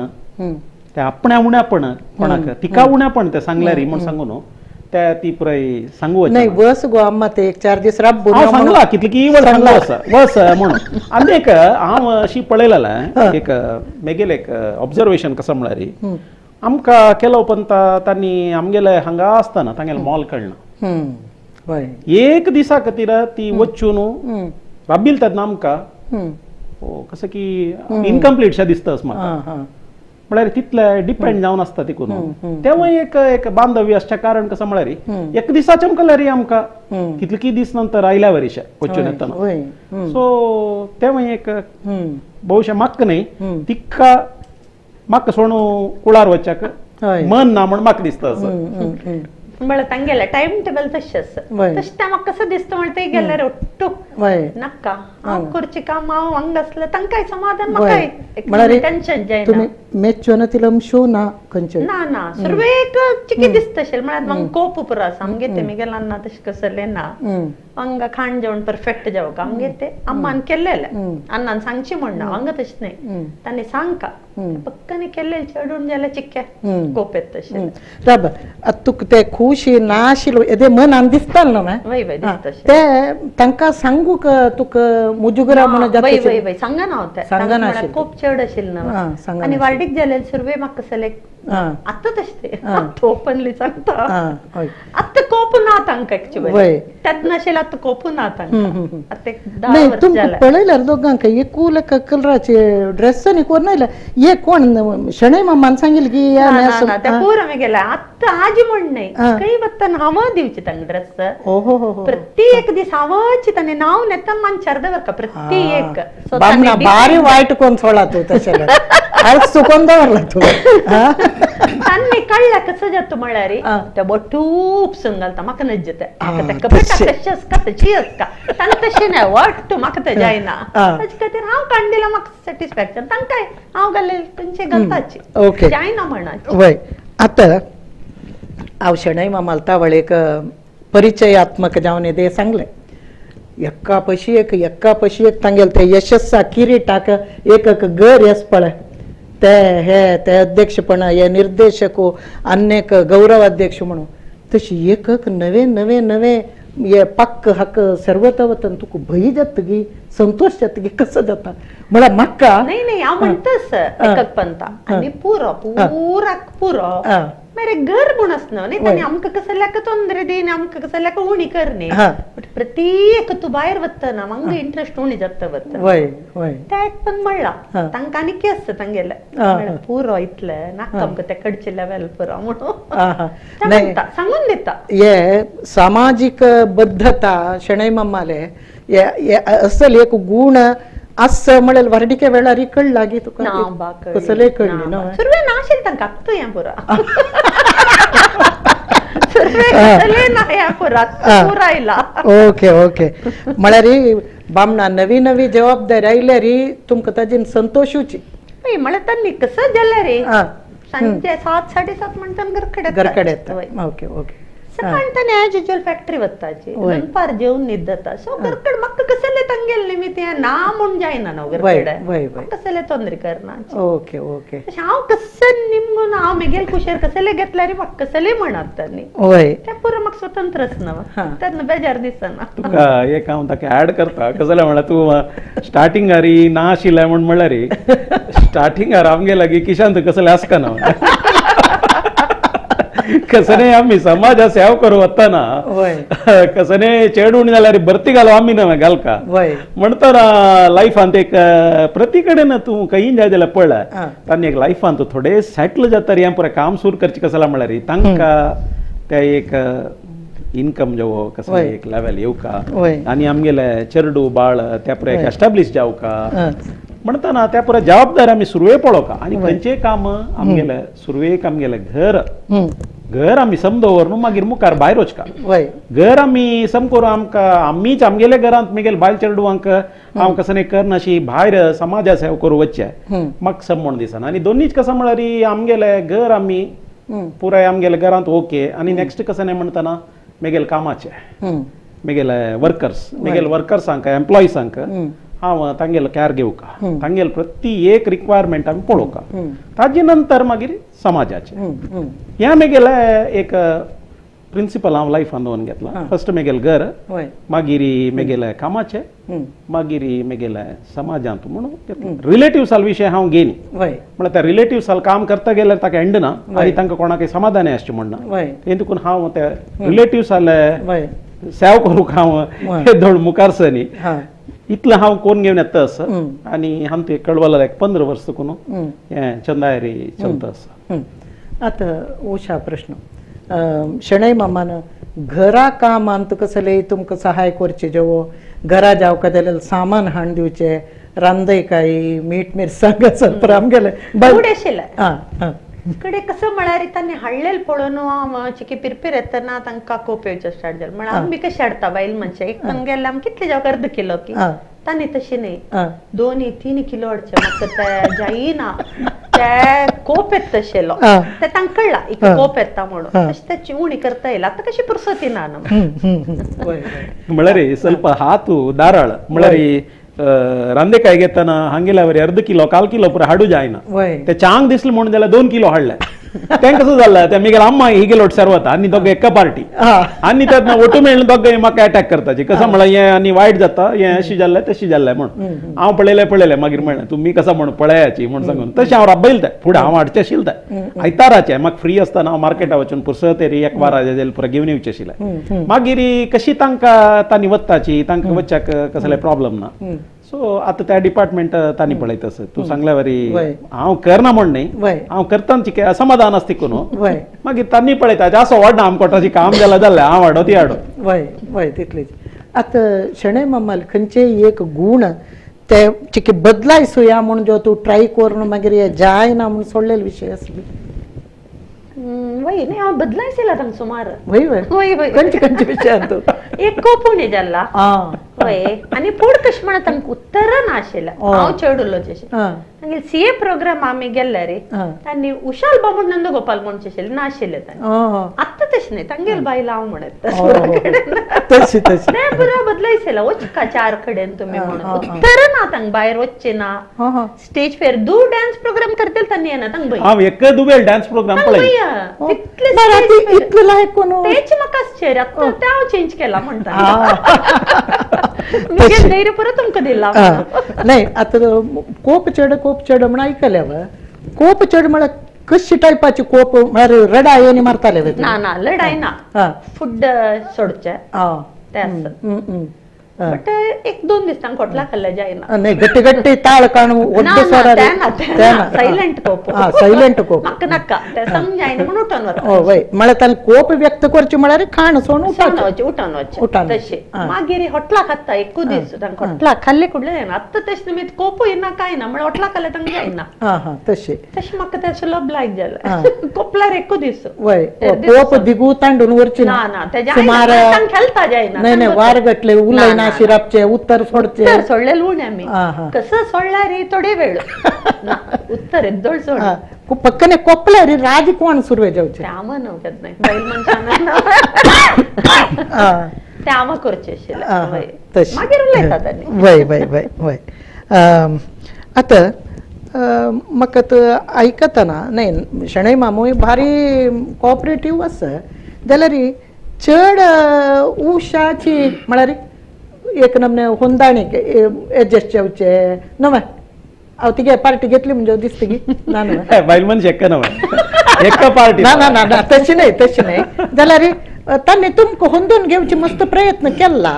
ते आपण्या उण्यापण कोणाक तिका उण्यापण ते सांगल्यार म्हण सांगू न्हू त्या ती पुराय सांगू नाही बस गो अम्मा ते एक 4 दीस राब हांव सांगला कितले की वळ सांगला वस म्हणून आनी एक हांव अशी पळयलें एक मेगेल एक ऑब्जर्वेशन कसं म्हळ्यार आमकां केलो पण तांणी आमगेले हांगा आसतना तांगेले मॉल कळना एक दिसा खातीर ती वचून राबिल तेन्ना आमकां कसं की इनकम्प्लीट शें दिसता म्हाका म्हळ्यार तितले डिपेंड जावन आसता तिकून तेव्हा एक बांधव्य असच्या कारण कसं म्हळ्यार एक दिसाचें म्हणल्यार आमकां कितले की दीस नंतर आयल्या वरीशे वचून येतना सो तेव्हा एक भोवशें म्हाका न्ही तिका म्हाका सोडून कुळार वचच्याक मन ना म्हण म्हाका दिसता असं म्हळ्यार तांगेले टाइम टेबल तशें आसा तशें तें म्हाका कसं दिसता म्हळ्यार ते गेल्यार ओट्टू नाका हांव करचें काम हांव हांगा आसलें तांकांय समाधान म्हाकाय टेन्शन जायना मेच्योन तिलम शो ना खंयचे ना ना सर्वेक चिकी दिसता अशें म्हळ्यार म्हाका कोप पुरो आसा आमगे ते मिगेलान ना तशें कसले ना हांगा खाण जेवण परफेक्ट जेवक आमगे ते अम्मान केल्लेलें अन्नान सांगची म्हण ना हांगा तशें न्ही तांणी सांगका पक्कानी केल्लें चेडून जाल्यार चिक्के कोप येता तशें रब तुका ते खुशी नाशिल्लो येदे मनान दिसताल न्हू वय वय दिसता ते तांकां सांगूक तुका मुजुगरा म्हणून वय वय वय सांगना हांव ते सांगना खूप चड आशिल्लो न्हू आनी वाडीक जाल्यार सुरवे म्हाका सेलेक्ट आतां तशें ते ओपनली सांगता आतां कोप ना तांकां एक्चुअली तेत नाशिल्लें आतां कोपू ना तांकां आतां 10 वर्स जाल्यार पळयल्यार दोगांक एकूल कलराचे ड्रेस न्ही कोण नायला ये कोण शणै मामान सांगिल की त्या पुरा गेला आतां आजी म्हण न्ही खंय वता नांव दिवची तांकां ड्रेस प्रत्येक दीस हांवच ताणें नांव नेता मनशार दवरका प्रत्येक बारी वायट कोण सोडला तूं तशें आज चुकोवन दवरला तूं तांणी कळ्ळें कसो जाता म्हळ्यार ते बटूप सून घालता म्हाका नज्जता तशें आसका तशी आसका तांकां तशें न्हय वाट माका तें जायना ताचे खातीर हांव काडून दिलां म्हाका सॅटिस्फॅक्शन तांकांय हांव घाले तेंचे घालपाची जायना म्हणा वय आतां हांव शणै मामाल तावळेक परिचयात्मक जावन येदे सांगलें एक्का पशी एक तांगेल ते यशस्सा किरीटाक एक घर येस पळय ते अध्यक्षपण हे निर्देशक अन्यक गौरव अध्यक्ष म्हणून तशी एक नवे नवे नवे हे पक्क हक सर्वत वतन तुका भंय जाता गी संतोष जाता गी कसं जाता म्हळ्यार म्हाका नाही हांव म्हणटास एकक पंता आनी पुरो मेरे घर म्हूण आसना न्ही ताणी आमकां कसल्याक तोंदरे दी आमकां कसल्याक उणी कर न्ही बट प्रत्येक तूं भायर वतना म्हाका इंट्रस्ट उणी जाता वता ते एक पण म्हणला तांकां आनी कितें आसता तांगेलें पुरो इतलें नाका आमकां ते कडचे लेवल पुरो म्हणून सांगून दिता हे सामाजीक बद्धता शणै मामाले असल एक गुण आस म्हळ्यार वारडिके वेळार कळला गी तुका कसले कळ्ळी ना सुरवे नाशिल्लें तांकां आत्तां हें पुरो ओके म्हळ्यार बामणा नवी नवी जबाबदारी आयल्यार तुमकां ताजेन संतोषूची म्हळ्यार तांणी कसं जाल्यार रे सांजे 7 7:30 म्हणटा घरकडे येता ओके सकाळ ताणें एज युजुअल फॅक्टरी वताची दनपार जेवन न्हीद जाता सो घरकड म्हाका कसले तांगेल निमित्त ना म्हूण जायना न्हू घरकड कसले तोंदरे करना ओके हांव कसं निमून हांव मेगेल कुशेर कसले घेतल्यार म्हाका कसले म्हणत तांणी ते पुरो म्हाका स्वतंत्र आसना तेन्ना बेजार दिसना तुका एक हांव ताका ऍड करता कसले म्हळ्यार तूं स्टार्टिंगार ना आशिल्लें म्हण म्हळ्यार स्टार्टिंगार आमगे लागीं किशांत कसले आसना कसने आम्ही समाजा सेवा करू वतना कसने चेड उणी जाल्यार भरती घालो आम्ही ना घालका म्हणटा लायफांत एक प्रती कडेन तूं खंयी जाय जाल्यार पळय तांणी एक लायफांत थोडे सेटल जाता रे पुरे काम सुरू करचें कसं म्हळ्यार तांकां ते एक इनकम जावो कसं एक लेवल येवका आनी आमगेले चेडू बाळ त्या पुरे एक एस्टाब्लीश जावका म्हणटाना त्या पुरे जबाबदारी आमी सुरवे पळोवका आनी खंयचेय काम आमगेले सुरवेक आमगेले घर आमी समदवर न्हू मागीर मुखार भायर वचका घर आमी सम करून आमकां आमीच आमगेले घरांत मुगेल बायल चेडवांक हांव कसं करनाशी भायर समाजा सेवा करूं वचचें म्हाका सम म्हण दिसना आनी दोनीच कसं म्हळ्यार आमगेले घर आमी पुराय आमगेले घरांत ओके आनी नेक्स्ट कसं म्हणटाना मेगेल कामाचें मेगेले वर्कर्स मेगेल वर्कर्सांक एम्प्लॉईसांक हांव तांगेलो कॅर घेवका तांगेल प्रति एक रिक्वायरमेंट आमी पळोवका ताजे नंतर मागीर समाजाचे ह्या मेगेले एक प्रिंसिपल हांव लायफान दवरून घेतला फर्स्ट मेगेल घर मागीर मेगेले कामाचे मागीर मेगेले समाजांत म्हणून रिलेटिव्हसाल विशय हांव घेयनी म्हळ्यार त्या रिलेटिव्हसाल काम करता गेल्यार ताका एंड ना आनी तांकां कोणाकय समाधानी आसचें म्हणना ते देखून हांव त्या रिलेटिव्हसाले सेव करूंक हांव धड मुखार सनी इतलें हांव कोण घेवन येता आसा आनी हांव ते कळवला एक 15 वर्स करून हें चंदायरी चलता आसा आतां उशा प्रश्न शणै मामान घरा कामांत कसले तुमकां सहाय करचे जेवो घरा जावका जाल्यार सामान हाडून दिवचे रांदयकाई मीठ मिरसांग सनपर आमगेले कडे कसं म्हळ्यार तांणी हाडलेलें पळोवन चिकी पिरपिर येतना तांकां कोप येवचो स्टार्ट जालो म्हळ्यार आमी कशें हाडटा बायल मनशां एक गेले आमी कितले जावं अर्द किलो की तांणी तशें न्ही 2-3 किलो हाडचे म्हाका ते जायना ते कोप येता तशेलो ते तांकां कळला एक कोप येता म्हणून तशें ते चिवणी करता येयला आतां कशी पुरसत येना म्हळ्यार ಸ್ವಲ್ಪ हात दाराळ म्हळ्यार रांदेकाय घेताना हांगेल्यावर अर्द किलो 1/4 किलो पुरो हाडू जायना ते चांग दिसलें म्हणून जाल्यार 2 किलो हाडले तें कसं जालें ते मिगेल अम्मा हिगेल सरवता आनी दोगे एका पार्टी आनी तेन्ना ओटू मेळून दोगे म्हाका अटॅक करताची कसं म्हळ्यार हें आनी वायट जाता हें अशी जाल्लें तशी जाल्लें म्हणून हांव पळयलें मागीर म्हणलें तुमी कसं म्हणून पळयाची म्हूण सांगून तशें हांव राबयलें तें फुडें हांव हाडचें आशिल्लें तें आयताराचें म्हाका फ्री आसतना हांव मार्केटा वचून पुरसत येरी एक वारा जाल्यार पुरो घेवन येवचें आशिल्लें मागीर कशी तांकां तांणी वताची तांकां वच्चाक कसले प्रॉब्लम ना सो आता त्या डिपार्टमेंट तांणी पळयता आसत तूं सांगल्या वरी हांव करना म्हण न्ही हांव करतना असमाधान आसता करून मागीर तांणी पळयता असो व्हडना आमकोटाची काम जाल्यार हांव हाडो ती हाडो वय तितलीच आतां शणै मामाल खंयचेय एक गूण ते चिकी बदलायसुया म्हूण जो तूं ट्राय करून मागीर हे जायना म्हूण सोडलेले विशय आसले वय न्ही हांव बदलायसिला तांकां सुमार वय वय वय खंयचे विशयान तूं एक कोपुणी जाल्ला वय आनी पूण कशें म्हणा तांकां उत्तर नाशिल्लें हांव चड उलोवचें मागीर सीए प्रोग्राम आमी गेल्ले रे तांणी उशाल बाबू नंदगोपाल म्हणचे आशिल्ले नाशिल्ले तांणी आतां तशें न्ही तांगेल बायला हांव म्हणत तशी तशी तें बरो बदलायसिला वचका 4 कडेन तुमी म्हणून उत्तर ना तांकां भायर वचचें ना स्टेज फेर दू डान्स प्रोग्राम करतले तांणी येना तांकां भंय हांव एक दुबेल डान्स प्रोग्राम पळय इतलें लायक कोण तेच म्हाका आश्चर्य आतां तें हांव चेंज केला म्हणटा धैर्य परत तुमकां दिला नाही आतां कोप चढ म्हण आयकल्या कोप चढ म्हळ्यार कशी टायपाची कोप म्हळ्यार रडाय आनी मारताले ना लढाई ना फूड सोडचे ते आसता बट 1-2 दीस तांकां खोटला खाल्ल्या जायना नाही गट्टी गट्टी ताळ काणू सायलेंट कोप सायलेंट कोप म्हाका नाका ते समजायना म्हणून उठोन वता वय म्हळ्यार तांणी कोप व्यक्त करचे म्हळ्यार खाण सोन उठोन वचचें तशें मागीर हॉटला खाता एकू दीस तांकां हॉटला खाल्ले कुडले जायना आतां तशें निमित कोप येना काय ना म्हळ्यार हॉटला खाल्ले तांकां जायना तशें म्हाका तें लब लायक जालें कोपल्यार एकू दीस वय कोप दिगू तांडून वरची ना सुमार खेळता जायना नाही नाही वार गटले उलयना शिरापचे उत्तर सोडचे सोडलेले उणे आमी कसं सोडल्यार थोडे वेळ उत्तर एकदोळ सोड पक्कने कोपल्यार राज कोण सुरवे जावचे आम नव्हत नाही बैल मनशांना ते आम करचे आशिल्ले मागीर उलयता तांणी वय वय वय वय आतां म्हाका आयकतना नाही शणै मामूय भारी कोऑपरेटीव आसा जाल्यार चड उशाची म्हळ्यार एक नमने हुंदाणीक एडजस्ट जावचे न्हय हांव तिगे पार्टी घेतली म्हणजे दिसता की ना न्हय बायल मनशां एक्का न्हय एक्का पार्टी ना ना ना तशी न्हय जाल्यार तांणी तुमकां हुंदून घेवचे मस्त प्रयत्न केला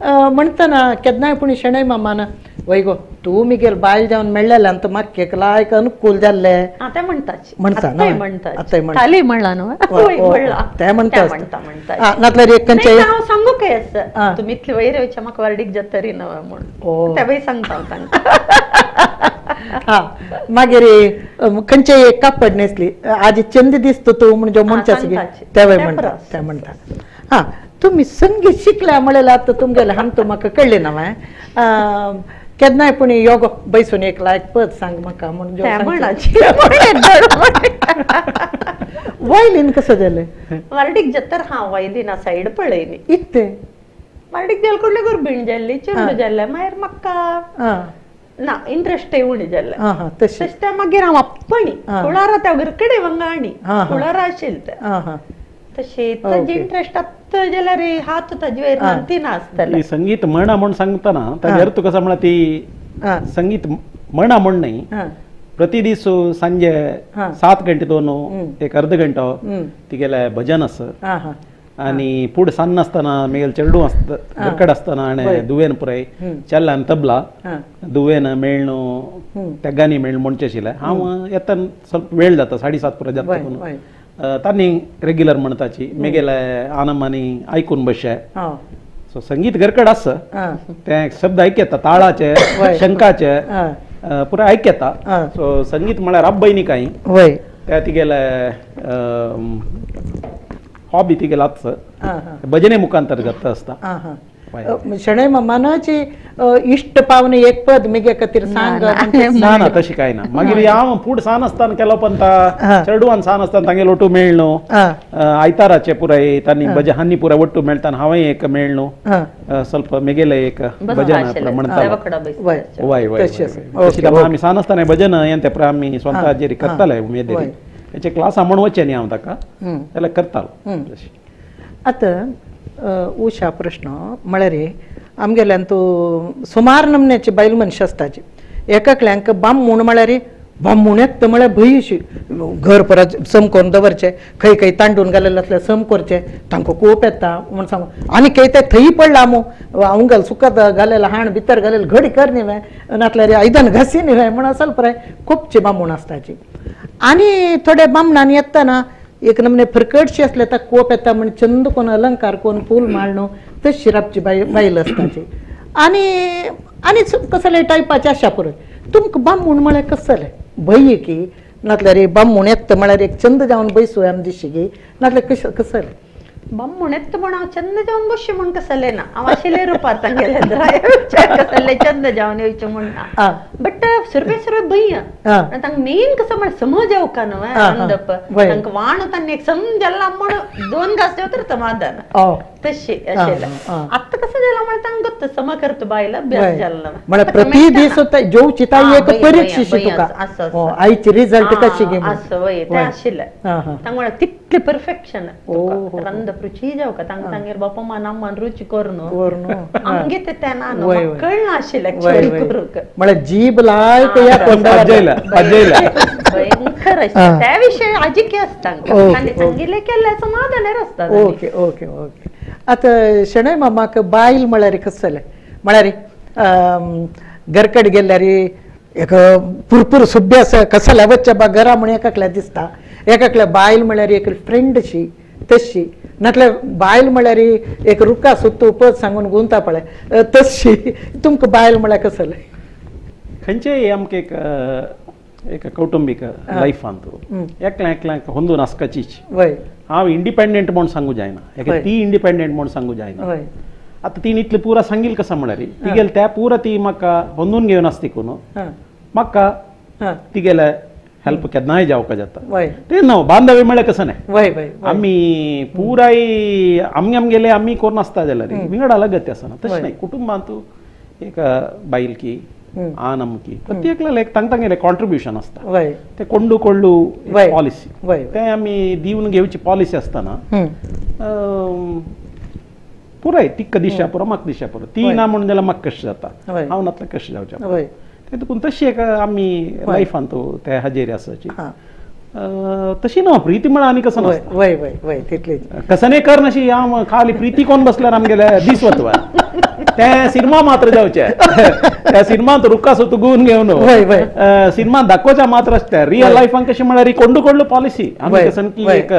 म्हणटना केन्नाय पूण शणै मामान वय गो तूं मिगेल बायल जावन मेळ्ळेलें आनी म्हाका केकलायक अनुकूल जाल्लें तें म्हणटाच म्हणटा खाली म्हणला न्हू तें म्हणटा नातल्यार एक खंयचे हांव सांगू काय आसा तुमी इतले वयर येवचे म्हाका वार्डीक जातरी न्हय म्हूण ते वय सांगता हांव तांकां मागीर खंयचे एक कापड न्हेसली आज चंद दिसता तूं म्हणजे मनशाची ते वय म्हणटा ते म्हणटा तुम्ही संगीत शिकल्या म्हळ्यार आतां तुमगेलें हांव म्हाका कळ्ळें ना केन्नाय पूण योगो बैसून एक लायक पद सांग म्हाका म्हणून वायलीन कसं जालें वार्डीक जत्तर हांव वायलीन सायड पळयली इकते पाडीक जाल कडले गुरबीण जाल्ली चेडू जाल्ले मागीर म्हाका ना इंटरेस्ट उणी जाल्ले तशें तशें मागीर हांव आप्पणी कुळारा त्या घरकडे वंगाणी कुळारा आशिल्ले ते तशें ताजे इंटरेस्ट आत्ता जाल्यार हात ताजे वयर ती नासतले ಈ ಸಂಗೀತ ಮರಣ म्हणून सांगताना ताजे अर्थ कसा म्हणा ती संगीत मरणा म्हण नाही प्रति दीस सांजे 7 गंटे दोन एक अर्ध घंटो तिगेले भजन आस आणि पुढे सान्न आसतना मेल चेडू आसता घरकड आसतना आणि दुवेन पुराय चेल्ला आनी तबला दुवेन मेळणो तेगांनी मेळ म्हणचे आशिल्ले हांव येताना ಸ್ವಲ್ಪ वेळ जाता 7:30 पुराय जाता तांणी रेग्युलर म्हणताची मेगेले आनमानी आयकून बसचे सो संगीत घरकड आस ते शब्द आयकता ताळाचे शंकाचे पुरा आयकता सो संगीत म्हळ्यार अब्बयनी कांय त्या तिगेले हॉबी तिगेले आस भजने मुखांतर जाता आसता शणै मनाची इष्ट पावने एक पद मेगे खातीर सांग ना ना तशी काय ना मागीर हांव फूड सान आसतना केलो पण चेडूवान सान आसतना तांगेलो ओटू मेळ्ळो आयताराचे पुराय तांणी भजनांनी पुराय ओट्टू मेळटाना हांवें एक मेळ्ळो ಸ್ವಲ್ಪ मेगेले एक भजन म्हणटालो वय वय आमी सान आसतना भजन हें ते पुराय आमी स्वता जेरी करताले उमेदीर हेचे क्लासा म्हण वचचें न्ही हांव ताका जाल्यार करतालो आतां उशा प्रश्न म्हळ्यार आमगेल्यान तूं सुमार नमन्याची बायल मनशां आसताची एकाकल्यांक बामूण म्हळ्यार बामूण म्हळ्यार भंय अशी घर परत समकोवन दवरचें खंय खंय तांडून घालेलें आसल्यार सम करचें तांकां खूब येता म्हण सांगू आनी खंय ते थंय पडला मू अवंगल सुकत घालेलें हाण भितर घालेलें घडी कर न्ही वय नातल्यार आयदन घासी न्ही वय म्हण आसल पळय खुबशी बामूण आसताची आनी थोडे बामणांनी येताना एक नमने फरकटशी असले तर कोप येता म्हण चंद कोण अलंकार कोण फूल माळणो तशी शिरापची बायल असताची आणि आणि कसले टायपाचे आशा पुरय तुमकां बामूण म्हळ्यार कसले भंय की नातल्यार बामूण येता म्हळ्यार एक चंद जावन बसू आमी दिशी गी नातल्यार कसले बामूण येता म्हण हांव चंद जावन बसचें म्हण कसले ना हांव आशिल्ले रुपांत गेले कसले चंद जावन येवचें म्हण ना बट सुरवे भंय तांकां मेन कसं म्हण समज येवका न्हू अंदप तांकां वाण तांणी एक समज जाल्ला म्हण 2 घास देंवतर समाधान तशी आशिल्लें आतां कसं जालां म्हण तांकां गोत्ता सम करता बायल अभ्यास जाल्लो म्हळ्यार प्रति दीस जेवची ताई एक परीक्षा शी तुका आयची रिजल्ट कशी गे असं वय तें आशिल्लें तांकां म्हळ्यार तितलें परफेक्शन रंद रुची जावका तांकां तांगेर बापा मानामान रुची करनो आमगे ते तेना कळना आशिल्लें एक्चुअली करूंक म्हळ्यार जीब लायक या भयंकर त्या विशय आजिके आसता आनी सांगिल्लें केल्लें समाधानार आसता ओके ओके ओके आतां शणै मामाक बायल म्हळ्यार कसले म्हळ्यार घरकड गेल्यार एक पुरपूर सुब्य कसल्या वच्चे बा घरा म्हण एकाकल्या दिसता एकाकल्या बायल म्हळ्यार एक फ्रेंड शी तशी नातल्यार बायल म्हळ्यार एक रुका सुत्तू पद सांगून गुंता पळय तशी तुमकां बायल म्हळ्यार कसले खंयचेय आमकां एक कौटुंबीक लायफांत एकल्यांक होंदून आसपाचीच हांव इंडिपेंडंट म्हूण सांगू जायना ती इंडिपेंडंट म्हूण सांगू जायना आतां तीन इतलें पुरा सांगिल कसा म्हळ्यार तिगेल त्या पुरा ती म्हाका होंदून घेवन आसता देखून म्हाका तिगेले हेल्प केन्नाय जावपाक जाता ते न्हू बांधव्य म्हळ्यार कसं न्ही आमी पुराय आमगेले आमी करून आसता जाल्यार विंगडा लगत आसना तशें न्ही कुटुंबांत एक बायल की आनमकी प्रत्येकला एक तांगेले कॉन्ट्रिब्युशन आसता ते कोंडू पॉलिसी ते आमी दिवन घेवची पॉलिसी आसतना पुराय तिका दिशा पुरो म्हाका दिशा पुरो ती ना म्हणून जाल्यार म्हाका कशें जाता हांव नातलें कशें जावचें ते देखून तशी एक आमी लायफांत ते हाजेर आसाची तशी न्हू प्रिती म्हळ्यार आनी कसं नासता कसं नाही कर नशी हांव खाली प्रिती कोण बसल्यार आमगेले दीस वतवा ते सिनेमा मात्र जावचे त्या सिनेमांत रुका सुतू गुवन घेवन सिनेमा दाखोवच्या मात्र आसता रियल लायफान कशें म्हळ्यार कोंडू पॉलिसी आमी कसं की एक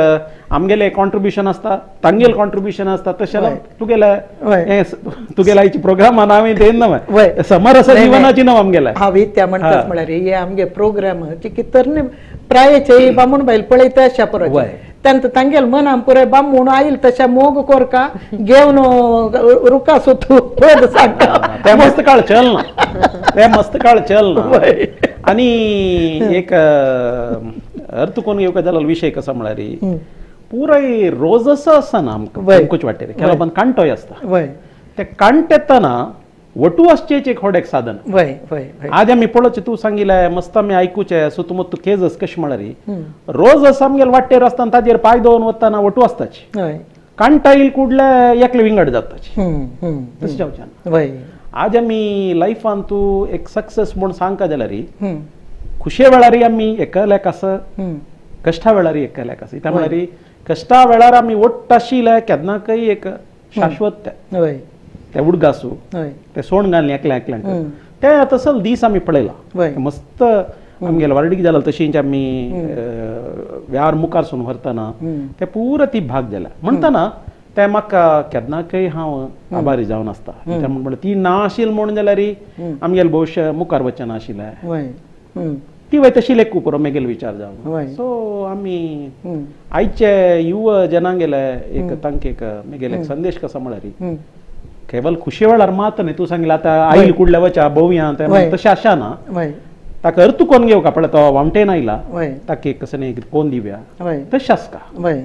आमगेले कॉन्ट्रिब्युशन आसता तांगेले कॉन्ट्रिब्युशन आसता तशें तुगेले आयची प्रोग्रामान हांवें देन न्हय समरस जिवनाची न्हू आमगेले हांव त्या म्हणटात म्हळ्यार हे आमगे प्रोग्राम की तरणे प्रायेचे बामूण बायल पळयता अशा पुरो त्यांत तांगेल मनान पुराय बामूण आयल तशा मोग कोरका घेवन रुका सुतू पद सांगता ते मस्त काळ चलना आनी एक अर्थ कोण येवका जाल्यार विशय कसा म्हळ्यार पुराय रोज असो आसना आमकां वाटेर केलो पण कांटोय आसता ते कांट येताना वटू असचेच एक होड एक साधन वय वय वय आज आम्ही पळोवचे तू सांगितलंय मस्त आम्ही ऐकूचे सुतमुत केजस कशी म्हळारी रोज असं आमगेल वाटेर असताना ताजेर पाय दोन वताना वटू असताची वय कांटा येईल कुडले एकले विंगड जाताची तशी जावच्यान वय आज आम्ही लाईफान तू एक सक्सेस म्हणून सांगका जाल्यार खुशे वेळारी आम्ही एकल्याक असं कष्टा वेळारी एकल्याक असं त्या म्हळ्यार कष्टा वेळार आम्ही वट्ट आशिल्ले केन्नाकय एक शाश्वत वय ते उडगासू वय ते सोंड घालून एकल्या एकल्यांक ते तसल दीस आम्ही पळयला वय मस्त आमगेले वार्डीक जाला तशींच आमी व्यार मुखार सून व्हरतना ते पुरो ती भाग जाला म्हणटना ते म्हाका केन्नाकय हांव आभारी जावन आसता ते म्हणटा ती ना आशिल्ली म्हणून जाल्यार आमगेले भविश्य मुखार वचचें नाशिल्लें वय ती वय तशी एक पुरो मेगेले विचार जावन वय सो आमी आयचे युव जनांगेले एक तांकां एक मेगेले एक संदेश कसो म्हळ्यार केवल खुशी वेळार मात न्ही तू सांगितलं आता आईल कुडल्या वचा भोवया तशें आशा ना वय ताका अर्थ कोण घेवं का पळय तो वामटेन आयला वय ताका एक कसं एक कोण दिव्या वय तशें आसका वय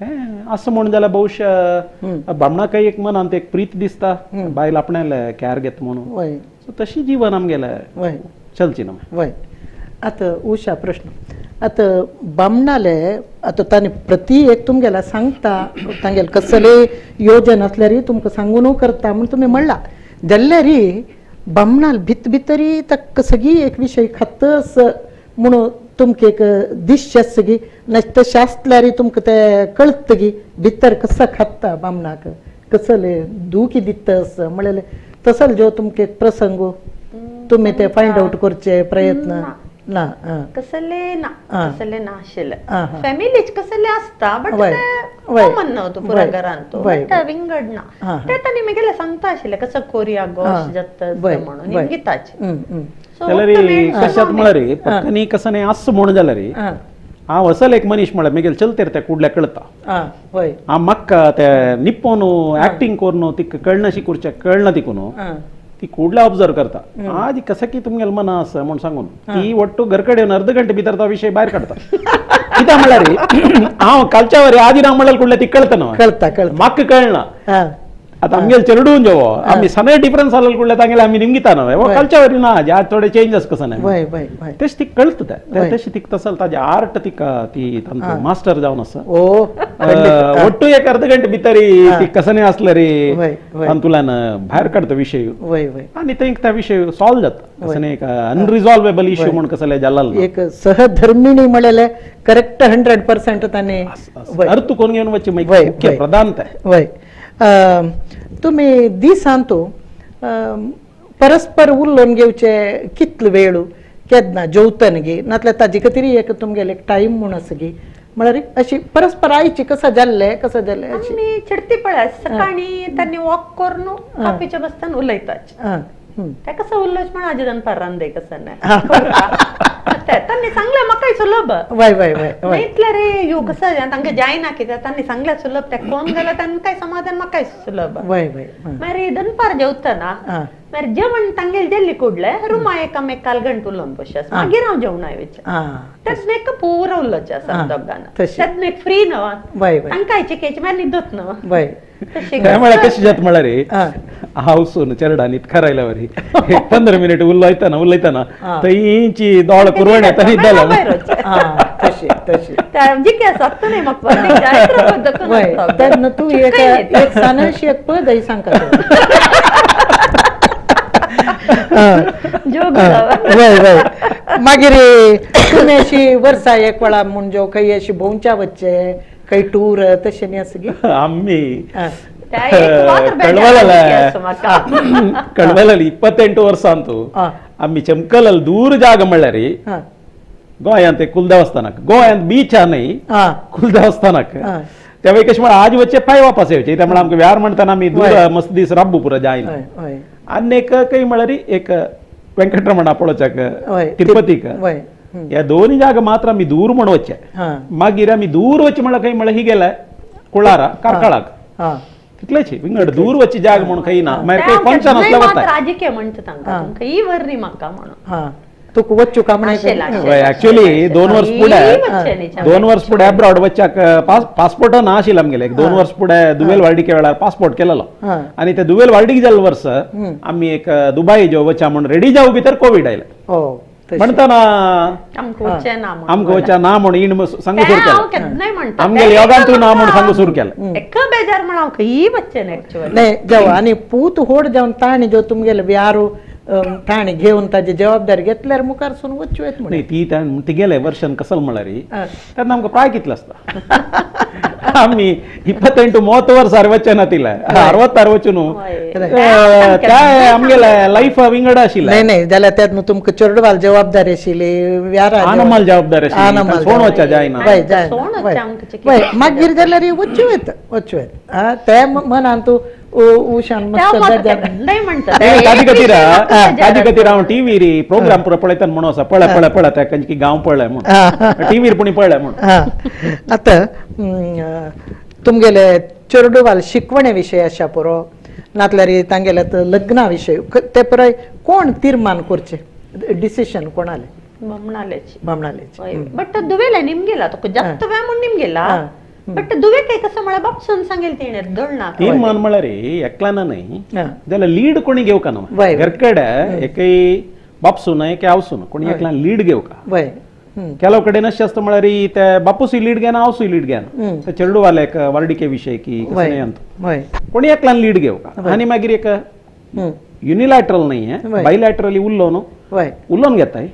तें असं म्हणून जाल्यार भविष्य बामणाकय एक मनांत एक प्रीत दिसता बायल आपणाले कॅर घेता म्हणून वय सो तशी जीवन आमगेलें वय चलची ना वय आता उषा प्रश्न आता बामणाले आता तांणी प्रती एक तुमगेला सांगता तांगेले कसले योजन असल्यारी तुमकां सांगून करता म्हण तुमी म्हणला जाल्यारी बामणाल भित भितरी ताका सगळी एक विशय खतस म्हणून तुमकां एक दिश्य सगळी तशें आसल्यारी तुमकां ते कळटगी भितर कसं खत्ता बामणाक कसले दुखी दितस म्हळ्यार तसल जो तुमकां एक प्रसंग तुम्ही ते फायंड आउट करचे प्रयत्न ना कसले ना हा. कसले ना आशिल्ले हा, हा. फॅमिलीच कसले असता बट वय, ते वय. कॉमन नव्हतं पुरा वय, घरान तो वय, बट वय. विंगड ना हा, हा. ते तांणी मागीर सांगता आशिल्ले कसं कोरिया हा. गोश जत्त वय, म्हणून वय. इंगिताचे So, जाल्यार वट्ट मेळून कशात सांगून म्हळ्यार पक्कनी कसं नाही आस म्हणून जाल्यार हांव असल एक मनीस म्हळ्यार मेगेल चलतेर ते कुडल्या कळता वय हांव म्हाका ते निप्पोन ऍक्टिंग करून तिका कळनाशी करचे कळना तिकून ती कुडल्या ऑब्जर्व करता आज कसं की तुमगेल मना आसा म्हूण सांगून ती वट्टू घरकडे येवन अर्ध घंटे भितर तो विषय भायर काडता कित्याक म्हळ्यार हांव कालच्या वरी आदी ना म्हळ्यार कुडल्या ती कळता न्हू कळता कळता म्हाका कळना आता आमगेल चेडून जेवो आमी सगळे डिफरन्स आसलें कुडल्या तांगेले आमी निमगिता न्हू वो कालच्या वरी ना आज थोडे चेंजस कसं नाही वय वय वय तेच ती कळत ते वय. तशी ती तसल ताजे आर्ट तिका ती तांचो मास्टर जावन आसा ओ ಒಟ್ಟು एक अर्ध गंटे भितर ती कसं असलं रे वय, वय. आणि तुला भायर काढतो विषय वय वय आणि ते त्या विषय सॉल्व जाता कसं एक अनरिझॉल्वेबल इश्यू म्हणून कसं जाल्ला एक सहधर्मिणी म्हळेले करेक्ट 100% तांणी वय अर्थ कोण घेऊन वच्चे वय, मुख्य वय. प्रधान ते वय तुम्ही दिसांतू परस्पर उलोवन घेवचे कितलो वेळ केन्ना जेवतन गे नातल्यार ताजे खातीर एक तुमगेले एक टायम म्हूण आसा गे म्हळ्यार अशी परस्पर आयची कसं जाल्ले अशी आमी चिडती पळय सकाळी त्यांनी वॉक करून कॉफीच्या बसतान उलयताच ते कसं उरलोच पण आजी दनपार रांदे कसं नाही त्यांनी सांगले म्हाकाय सुलभ वय वय वय वय इतले रे यो कसं तांकां जायना कित्याक त्यांनी सांगले सुलभ ते कोण गेला त्यांनी काय समाधान म्हाकाय सुलभ वय वय मारी दनपार जेवतना मारी जेवण तांगेल जेल्ली कुडले रुमा एकामेकाल गंट उलोवन बसस मागीर हांव जेवणा येवचे त्यात एक पुरो उरलोचे आसा दोगांना त्यात एक फ्री न्हू वय वय तांकां चिकेची मारी न्हिदत न्हू वय त्यामुळे कशी जात म्हळ्यार हांव सून चेडा इतका रायला वरी 15 मिनिट उलयतना थंयची दोळ कुरवण येता न्हिदला तशी तशी जिके आसात नाही म्हाका वय तेन्ना तू एक एक सानशी एक पद ही सांगता वय वय मागीर तुमी अशी वर्सा एक वेळा म्हणजे खंय अशी भोंवच्या वच्चे खंय टूर तशें न्ही आसा गे आम्ही ಕಳ್ವಲಲ್ಲಿ 28 ವರ್ಷ ಅಂತೂ ಆಮ್ಮಿ ಚಮಕಲಲ್ಲಿ ದೂರ ಜಾಗ ಮಳ್ಳರಿ गोंयांत एक कुलदेवस्थानाक गोंयांत बीच हा न्ही कुलदेवस्थानाक तेव्हा कशें म्हळ्यार आज वच्चे पांय वापस येवचे त्यामुळे आमकां व्यार म्हणटना आमी दूर मस्त दीस राबू पुरो जायना आनी एक खंय म्हळ्यार एक वेंकटरमणा पळोवच्याक तिरुपतीक ह्या दोन्ही जागा मात्र आमी दूर म्हण वच्चे मागीर आमी दूर वच्चे म्हळ्यार खंय म्हळ्यार ही गेले कुळारा कारकळाक तितलेच विंगड दूर वच्ची जाग म्हणून खंय ना मागीर खंय फंक्शन आसल्यार वता राजकीय म्हणटा तांकां ही वर्री म्हाका म्हणून तुक वच्चू कामणे आशेला, आशेला. वय ऍक्च्युअली 2 वर्ष पुढे वच्चेनीच्या 2 वर्ष पुढे अब्रॉड वच्चाक पासपोर्ट ना आशिल आमगेले 2 वर्ष पुढे दुबेल वार्डिके वेळार पासपोर्ट केलेलो हा. आणि ते दुबेल वार्डिक जाल्ले वर्ष आम्ही एक दुबई जो वच्चा म्हणून रेडी जाऊ भितर कोविड आयला हो तशी. म्हणताना आमकां वच्चें ना म्हणून. आमकां वच्चा ना म्हणून इन सांगू तें सुरू हांव केलं केन्नाय म्हणटा. आमगेले तें योगान तू ना म्हणून म्हणटा. सांगू सुरू केलं एका बेजार म्हणून हांव खंयी वच्चें ना एक्चुअली. नाही जाऊ आणि पूत होड जाऊन ताणी जो तुमगेले ब्यारू ताणी घेऊन ताची जबाबदारी घेतल्यार मुखारसून वच्चू येत नाही ती गेले वर्षन कसं म्हळ्यार हा. तेन्ना आमकां प्राय कितलो आसता आमी 28-30 वर्सार वचना तिला 66 वचून होय. काय आमगेले लाईफ विंगड आशिल्लें नाही नाही जाल्यार त्यात न्हू तुमकां चेडवाल जबाबदारी आशिल्ली व्यारा आनमाल जबाबदारी आशिल्ली. आनमाल सोण वच्चा जायना वय जायना. सोण वच्चा वय. आमकां चिकी वय मागीर जाल्यार ही वच्चू येत हा ते मनान तूं उशान मस्त दर्जा- केन्नाय म्हणटा. ताजी खातीर ताजी बेजार खातीर हांव टीव्हीर प्रोग्राम पुरो पळयता म्हणून आसा पळय त्या खंयची गांव पळय म्हणून टीव्हीर पुणी पळय म्हणून हा आतां तुमगेले चेडवाल शिकवणे विशय आसा पुरो नातल्यार तांगेले लग्ना विशय ते पुराय कोण तीर्मान करचे डिसिशन कोणाले म्हणलेची. बामणालेचे बट दुवेला निमगेला तो जास्त वेळ म्हणून निमगेला हा. बट दुवे काही कसं मला बापसून सांगेल तिने दळना तीर्मान म्हळ्यार एकल्याना न्हय हा. जाल्यार लीड कोणी घेवका ना वय. घरकडे एकय बापसून एक आवसून कोणी एकल्यान लीड घेवका वय ಕೆಲವು ಕಡೆ ಅಷ್ಟೇ ಅಸ್ತ ಮಾಡರಿ ಬಾಪುಸಿ ಲೀಡ್ ಗೆನ ಅವಸು ಲೀಡ್ ಗೆನ ಚೆರಡು वाले वर्डिके विषय की कसं अंत वय कोणी एकल्यान लीड घेऊ का आणि मागीर एक युनिलॅटरल नाही आहे बायलॅटरली उल्लोन वय उल्लोन घेताय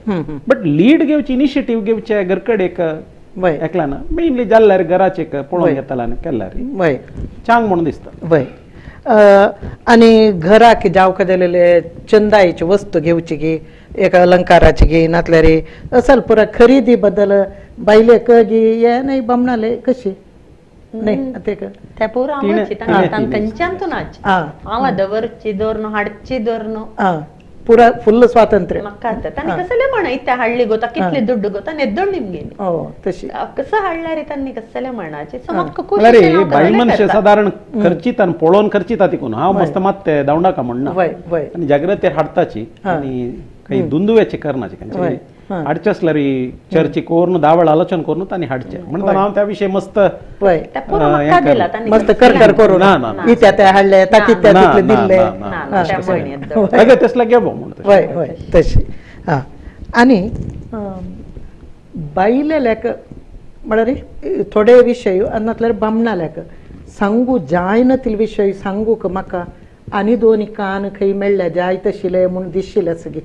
बट लीड घेवची इनिशिएटिव्ह घेवचे घरकडे एक वय एकल्यान मेनली जाल्ल्यार घराचे एक पळोवन घेतला आनी केल्यार वय चांग म्हणून दिसता वय आणि घराक जावक जालेले चंदायेची वस्तू घेवची गी एक अलंकाराची गी नातल्यार असल पुरा खरेदी बद्दल बायलेक गी हे नाही बमणाले कशी नाही ते त्या पोरं आमची तांच्यांतून हा हांव दवरची दवरनो हाडची दवरनो हा पुरा फुल्ल स्वातंत्र्य म्हाका आतां तांणी कसले म्हणय त्या हाडली गोता कितले दुड्ड गोता नेद्दोड निमगेली हो तशी कसं हाडल्यार तांणी कसले म्हणाचे सो म्हाका म्हळ्यार बायल मनशे साधारण खर्चीत आनी पळोवन खर्चीता तिकून हांव मस्त मात ते दावणाका म्हणना वय वय आणि जागृती हाडताची आणि काही दुंदुव्याचे करण्याचे वय हाडचे असल्यार चर्ची कोरून दावळ आलोचन करून तांणी हाडचे म्हणटा हांव त्या विशयी मस्त वय त्या पोरं म्हाका दिला तांणी मस्त कर करू ना, ना, ना. इत्या त्या हाडले ताकी त्या ना, तितले ना, दिले ना, ना. ना, त्या म्हणयेत दवरले. अगं तसला घे भाऊ म्हणून वय वय तशी हा आणि बायले लेक म्हळ्यार थोडे विशय नातल्यार बामणा लेक सांगू जाय नतील विशय सांगूक म्हाका आनी दोन कान खंय मेळ्ळे जाय तशिले म्हूण दिसशिले सगळी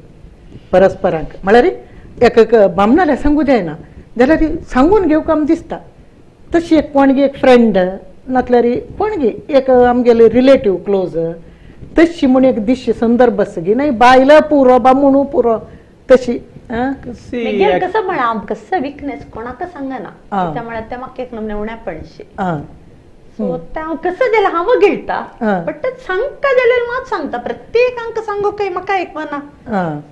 परस्परांक म्हळ्यार एक बामणाले सांगू जायना जाल्यार ती सांगून घेवक आमकां दिसता तशी एक कोणगी एक फ्रेंड नातल्यार कोणगी एक आमगेले रिलेटीव क्लोज तशी म्हूण एक दिसशी संदर्भ सगी नाही बायला पुरो बामणू पुरो तशी मागीर कसं म्हणा हांव कसं विकनेस कोणाक सांगना त्यामुळे ते म्हाका एक नमने उण्या पडशी सो हांव कसं जाल्यार हांव गिळटा बट सांगता जाल्यार मात सांगता प्रत्येकांक सांगू काय म्हाका एक मना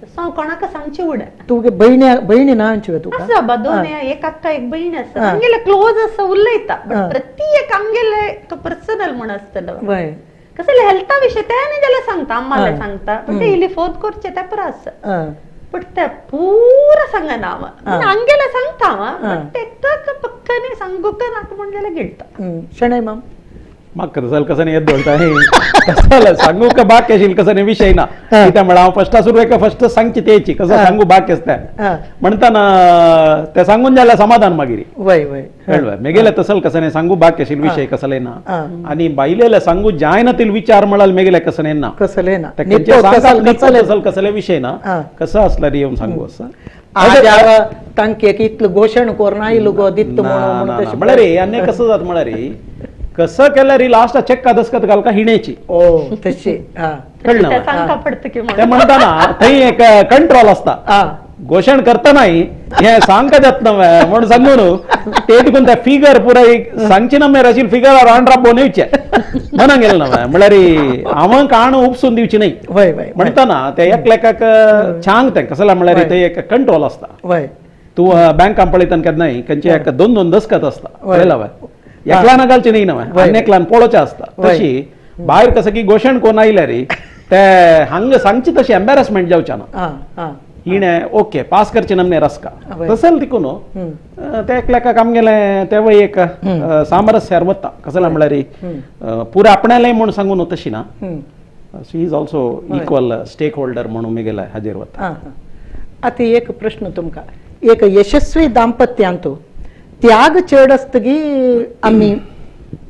सो हांव कोणाक सांगची उडे तुगे बहिणी ना आमची तुका आसा बा दोन एक अक्का एक बहीण आसा आमगेले क्लोज आसा उलयता बट प्रत्येक आमगेले पर्सनल म्हण आसतलो वय कसं हेल्था विषय ते न्ही जाल्यार सांगता आम्हाला सांगता पण ते इली फोन करचे ते पर आसा बट ते पूरा सांगना हांव आमगेले सांगता हांव बट एकटाक पक्कानी सांगूक नाका म्हण जाल्यार गिळटा शणै माम म्हाका तसं कसं येत दोळटा कसं सांगू का बाकी आशिल कसं विषय ना कित्याक म्हळ्यार हांव फस्टा सुरवेक फस्ट सांगची तेची कसं सांगू बाकी आसता म्हणटाना ते सांगून जाल्यार समाधान मागीर वय वय कळलं मेगेले तसल कसं सांगू बाकी आशिल विषय कसले ना आणि बायलेले सांगू जाय नातील विचार म्हणाल मेगेले कसं ना कसले ना तसल कसले विषय ना कसं असला रे येऊन सांगू असं आज तांके इतलं घोषण करून आयलो गो दित्त म्हणून तशें म्हळ्यार रे आनी कसं जाता म्हळ्यार कसं केल्यार ही लास्ट चेक दस्खत घालका हिणेची ओ तशी कळलं ते सांगता पडता की ते म्हणटाना थंय एक कंट्रोल असता घोषण करतानाय हे सांगता जात नव्हे म्हणून सांगून ते तिकून त्या फिगर पुरा एक सांगची ना मेर आशिल्ली फिगर रांड्रा बोनवचे म्हणा गेले नव्हे म्हळ्यार हांव काण उपसून दिवची नाही वय वय म्हणटाना ते एक लेखाक छांग ते कसं म्हळ्यार ते एक कंट्रोल असता वय तू बँकां पळयतना केन्नाय खंयचे एक दोन दस्खत असता कळलं एकल्यान घालचे न्ही नव्हे आनी एकल्यान पळोवचे असता तशी भायर कसं की घोषण कोण आयल्यार ते हांगा सांगची तशी एम्बेरसमेंट जावचे ना हिणे ओके पास करचे नमने रस्का हय. तसल तिकून ते एकल्याकाक आमगेले तेव्हा एक सामरस्यार वता कसला म्हळ्यार पुरा आपणाले म्हूण सांगून तशी ना she is also equal stakeholder म्हणून मुगेला हाजेर वता आता एक प्रश्न तुमका एक यशस्वी दाम्पत्यांतू त्याग चड आसतगी आमी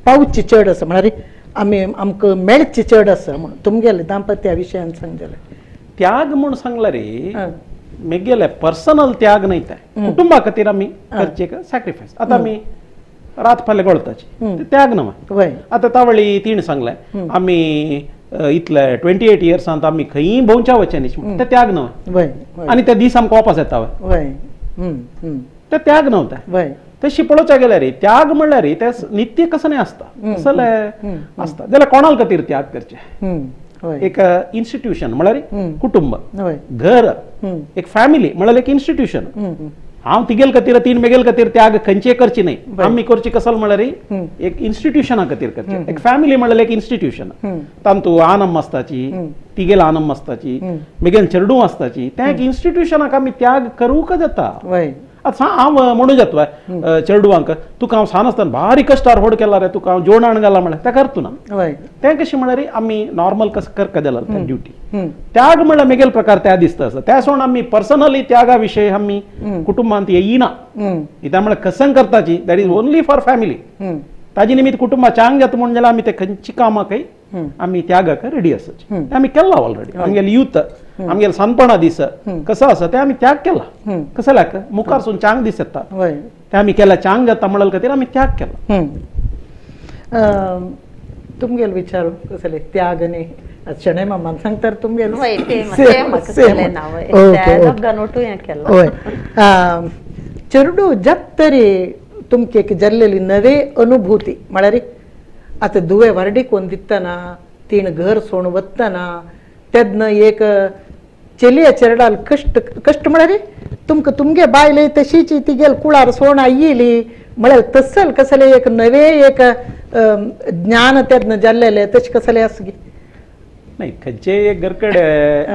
पावची चड आसा म्हळ्यार आमी आमकां मेळची चड आसा म्हणून तुमगेले दाम्पत्या विशयान सांगलें त्याग म्हूण सांगला रे मेगेले पर्सनल त्याग नाही ते कुटुंबा खातीर आमी करचे सॅक्रिफायस आता आमी रात फाले गोळताची ते त्याग नवा वय आता तावळी तीण सांगलें आमी इतले 28 इयर्सांत आमी खंयी भोंवच्या वचनीच ते त्याग नवा वय आनी ते दीस आमकां वापस येता वय ते त्याग नव्हता वय तशी पळोवच्या गेल्यार रे त्याग म्हणल्यार रे ते नित्य कसं नाही असता कसले असता जाल्यार कोणाल खातीर त्याग करचे एक इन्स्टिट्यूशन म्हळ्यार कुटुंब घर एक फॅमिली म्हळ्यार एक इन्स्टिट्यूशन हांव तिगेल खातीर तीन मेगेल खातीर त्याग खंयचे करची नाही आमी करची कसल म्हळ्यार एक इन्स्टिट्यूशना खातीर करचे एक फॅमिली म्हळ्यार एक इन्स्टिट्यूशन तांतू आनम आसताची तिगेल आनम आसताची मेगेल चेडू आसताची त्या एक इन्स्टिट्यूशनाक आमी त्याग करूंक जाता आता हांव म्हणूं जाता चेडूवांक तुका हांव सान आसतना भारी कश्टार होड केला रे तुका हांव जेवणान घाला म्हळ्यार तें करता ना तें कशें म्हळ्यार आमी नॉर्मल कसं करता जाल्यार तें ड्युटी त्याग म्हळ्यार मेगेल प्रकार त्या दिसता आसा त्या सोडून आमी पर्सनली त्यागा विशयी आमी कुटुंबांत येयना कित्याक म्हळ्यार कसं करताची that is only for family ताजे निमित्त कुटुंबा चांग घेता म्हण जाल्यार आमी ते खंयची कामाकय आमी त्यागाक रेडी आसाचे आमी केला ऑलरेडी आमगेले यूथ आमगेले सानपणा दीस कसं आसा ते आमी त्याग केला कसं लाग मुखारसून चांग दीस येता ते आमी केला चांग जाता म्हणल्या खातीर आमी त्याग केला तुमगेले विचार कसले त्याग न्ही शणै मामान सांगता तुमगेले वय ते सेम ना वय त्या दोगां नोटू हें केला होय चेडू जप तरी तुमके एक जाल्लेली नवे अनुभूती म्हळ्यार आता दुवे वारडीक कोण दितना तीन घर सोडून वतना तेदना एक चेलिया चेरडाल कष्ट कष्ट म्हळ्यार तुमकां तुमगे बायले तशीच तिगेल कुळार सोडून आयिली म्हळ्यार तसल कसले एक नवे एक ज्ञान तेदना जाल्लेले तशें कसले आसगी नाही खंयचे एक घरकडे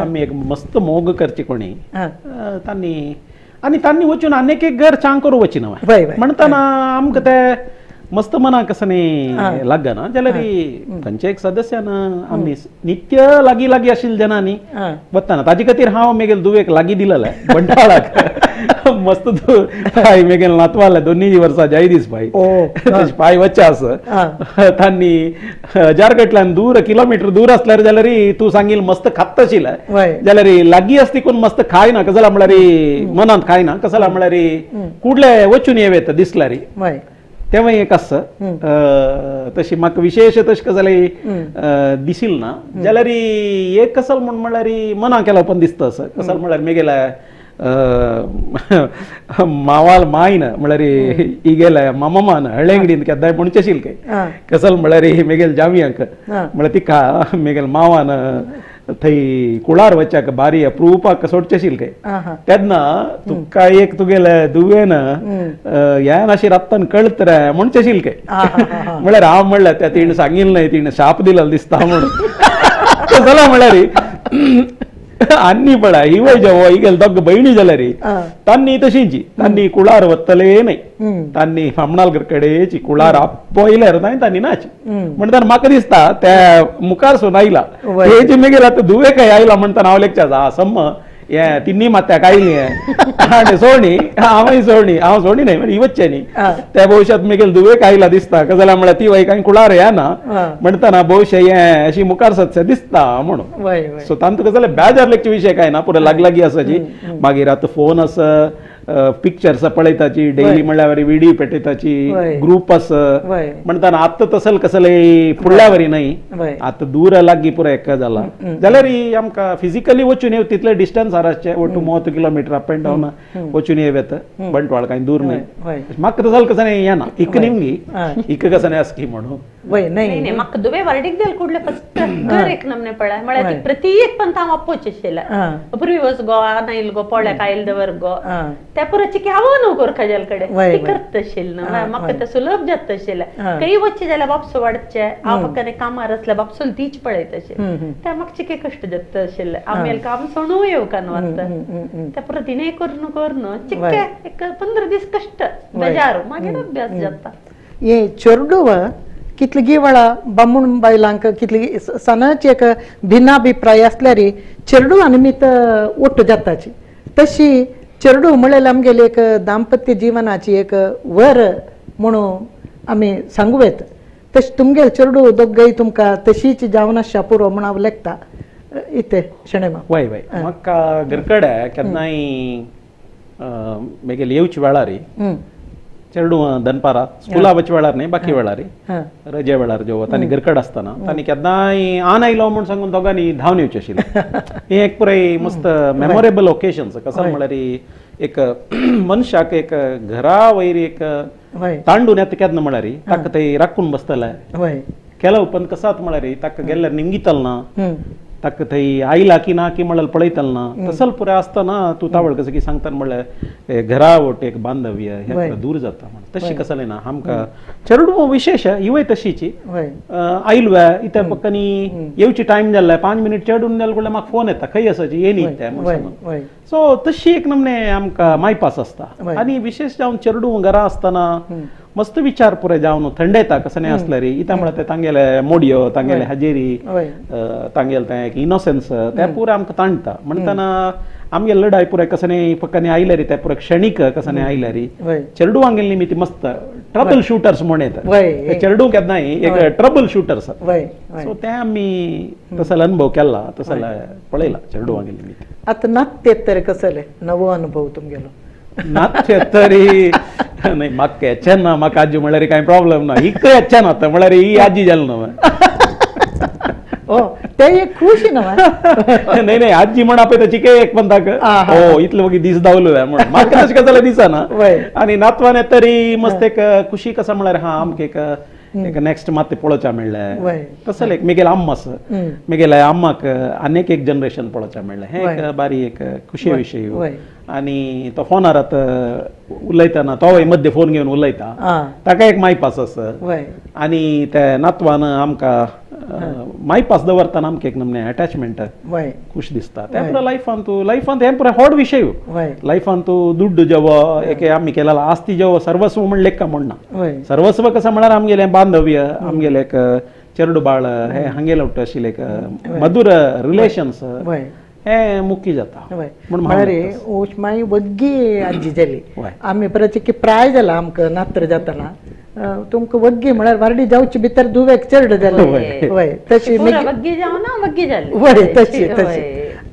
आमी एक मस्त मोग करची कोणी तांणी आनी तांणी वचून आनीक एक घर चांग करूं वचीना म्हणटाना आमकां ते मस्त मनाक कसं न्ही लागना जाल्यार खंयचे एक सदस्यान आमी नित्य लागीं लागीं आशिल्ले जनांनी वतना ताजे खातीर हांव मेगेल दुवेक लागीं दिलेले बंटाळाक मस्त पाय मेगेल नातवाले 2 वर्सां जाय दीस पाय वच्चे आसा तांणी जारगटल्यान दूर किलोमिटर दूर आसल्यार जाल्यार तूं सांगील मस्त खात आशिल्ले जाल्यार लागीं आसा तिकून मस्त खायना कसं जाल्यार म्हळ्यार मनांत खायना कसं जाल्यार म्हळ्यार कुडले वचून येवेत दिसल्यार तेव्हा एक असं तशी म्हाका विशेष तशें कसले दिसिल ना जाल्यार एक कसल म्हळ्यार मना केला पण दिसता असं कसल म्हळ्यार मेगेला मावाल मायन म्हळ्यार इगेला मामान हळेंगडीन केदाय म्हणचे आशिल्ले काय कसल म्हळ्यार मेगेल जावयांक म्हळ्यार तिका मेगेल मावान थंय कुळार वच्चाक बारी अप्रुपाक सोडचे आशिल्ले काय तेन्ना तुका एक तुगेले दुवेन ह्यान अशी रत्तान कळत रे म्हणचे आशिल्ले काय म्हळ्यार हांव म्हणल्यार त्या तिणें सांगिल्लें न्हय तिणें शाप दिलेलो दिसता म्हणून जाल्यार म्हळ्यार आनी पळय ही वय जेवो इगेल दोग भयणी जाल्यार तांणी तशींची तांणी कुळार वतले न्हय तांणी फामणाल कडेची कुळार पयल्यार तांणी नाच म्हणटा म्हाका दिसता त्या मुखार सून आयला हेजी मेगेर आतां दुवे काय आयला म्हणटा हांव लेक्चर सम्म हे तिन्नी मात्याक आयली आनी सोडणी हांवय सोडणी हांव सोडणी न्हय ही वच्चे न्ही त्या भविश्यांत मेगेल दुवेक आयला दिसता कसं जाल्यार म्हळ्यार ती वय कांय कुळार येना म्हणटाना भविश्य हें अशी मुखार सत्य दिसता म्हणून सो तांतू कसं जाल्यार बेजार लेखचे विशय काय ना पुरो लागलागी आसाची मागीर आतां फोन आसा पिक्चर्स पळयताची डेली म्हळ्यार व्हिडिओ पेटयताची ग्रुप आसा म्हणटाना आतां तसल कसले फुडल्या वरी न्हय आतां दूर लागीं पुरो एका जाला जाल्यार आमकां फिजिकली वचून येव तितले डिस्टन्सार आसचे 30 किलोमिटर अप एंड डावन वचून येवेत बंटवाळ कांय दूर न्हय म्हाका तसल कसं येना इक निमगी इक कसं आसकी म्हणून वय नाही नाही नाही म्हाका दुवे वार्डीक गेल कुडले फक्त घर एक नमने पळय म्हळ्यार ती प्रति एक पण ताम अप्पोचे शिला पूर्वी वस गो आनाइल गो पोळ्याक आयल दवर गो त्या पुराची की हाव न्हू कर खजल कडे ती करत शिल ना म्हाका ते सुलभ जात शिला काही वच्चे जाल्यार बापसो वाडचे हांव पक्काने कामार असल्या बापसून तीच पळयत अशें त्या म्हाका चिके कश्ट जात शिल्ले आमेल काम सोणू येव कान वाटता त्या पुरा दिने करन चिके एक 15 दीस कष्ट बेजार मागीर अभ्यास जाता हे चेडूव कितली वेळा बामूण बायलांक कितली सणाची एक भिन्नाभिप्राय असल्यार चेडूआ निमित्त ओट्ट जाताची तशी चेडू म्हळ्यार आमगेली एक दाम्पत्य जिवनाची एक वर म्हणून आमी सांगू येता तशी तुमगेल चेडू दोगय तुमकां तशीच जावन आसच्या पुरो म्हण हांव लेखता इथे शणेमा वय वय म्हाका घरकडे केन्नाय मेगेल येवची वेळार चेडू दनपारा स्कुला वच वेळार न्ही बाकी वेळार रजे वेळार जेव्हा तांणी घरकड आसतना तांणी केन्नाय आन आयलो म्हूण सांगून दोगांनी धांवन येवचें आशिल्लें हें एक पुराय मस्त मेमोरेबल ओकेशन्स कसो म्हळ्यार एक मनशाक एक घरा वयर एक तांडून येता केन्ना म्हळ्यार ताका थंय राखून बसतले केलो उपरांत कसात म्हळ्यार ताका गेल्यार निमगितल ना ताका थंय आयला की ना की म्हळ्यार पळयतल ना तसल पुराय आसतना तूं तावळ कसं की सांगता म्हळ्यार घरा वट एक बांधव्य हे दूर जाता म्हण तशी कसले ना आमकां चेडू विशेष इवय तशीची आयलव्या इथे पक्कानी येवची टायम जाल्ले 5 मिनिट चेडून जाल म्हणल्यार म्हाका फोन येता खंय आसाची येनी ते सो तशी एक नमने आमकां मायपास आसता आनी विशेष जावन चेडू घरा आसतना मस्त विचार पुरे जावन थंड कसं नाही असल्यार इता म्हळ्यार ते तांगेले मोडयो तांगेले हाजेरी तांगेले ते एक इनोसेन्स ते पुरे आमकां ताणटा म्हणटना आमगे लढाई पुरे कसं नाही पक्कानी आयल्यारी ते पुरे क्षणीक कसं नाही आयल्यारी चेडू आंगेल निमित्त मस्त ट्रबल शूटर्स म्हण येता चेडू केन्नाय एक ट्रबल शूटर्स सो ते आमी तसले अनुभव केला तसले पळयला चेडू आंगेल निमित्त आता नाट्य तर कसले नवो अनुभव तुमगेलो नाट्य तरी नाही म्हाका येचें ना म्हाका आजी म्हळ्यार कांय प्रॉब्लेम ना इक येचें ना म्हळ्यार ही आजी जाल न्हू ते एक खुशी न्हू नाही नाही आजी म्हण आपय ताची एक म्हणटाक हो इतले वगी दीस धांवलो म्हण म्हाका तशें गजाली दिसना आनी नातवान तरी मस्त एक खुशी कसा म्हळ्यार हा आमकां एक नेक्स्ट मात पळोवचा मेळ्ळें तसले एक मेगेल आम्मास मेगेले आम्माक आनीक एक जनरेशन पळोवचा मेळ्ळें हें एक बारी एक खुशी विशय आनी तो फोनार उलयतना तोय मध्य फोन घेवन उलयता ताका एक मायपास आसा आनी ते नातवान आमकां मायपास दवरतना आमकां एक नमने अटॅचमेंट खूश दिसता ते पुरो लायफांत हें पुरो व्हड विशय लायफांत तूं दुड्ड जेवो एक आमी केलेलो आस्ती जेवो सर्वस्व म्हण लेखा म्हणना सर्वस्व कसं म्हळ्यार आमगेलें बांधव्य आमगेलें एक चेडू बाळ हे हांगेले उट्ट आशिल्ले एक मधुर रिलेशन्स हे मुख्य जाता म्हळ्यार उश्माई वग्गी आजी जाली आमी परत की प्राय जाला आमकां नात्र जातना तुमकां वग्गी म्हळ्यार वारडी जावचे भितर दुवेक चेडू जाले वय तशी वग्गी जावन वग्गी जाली वय तशी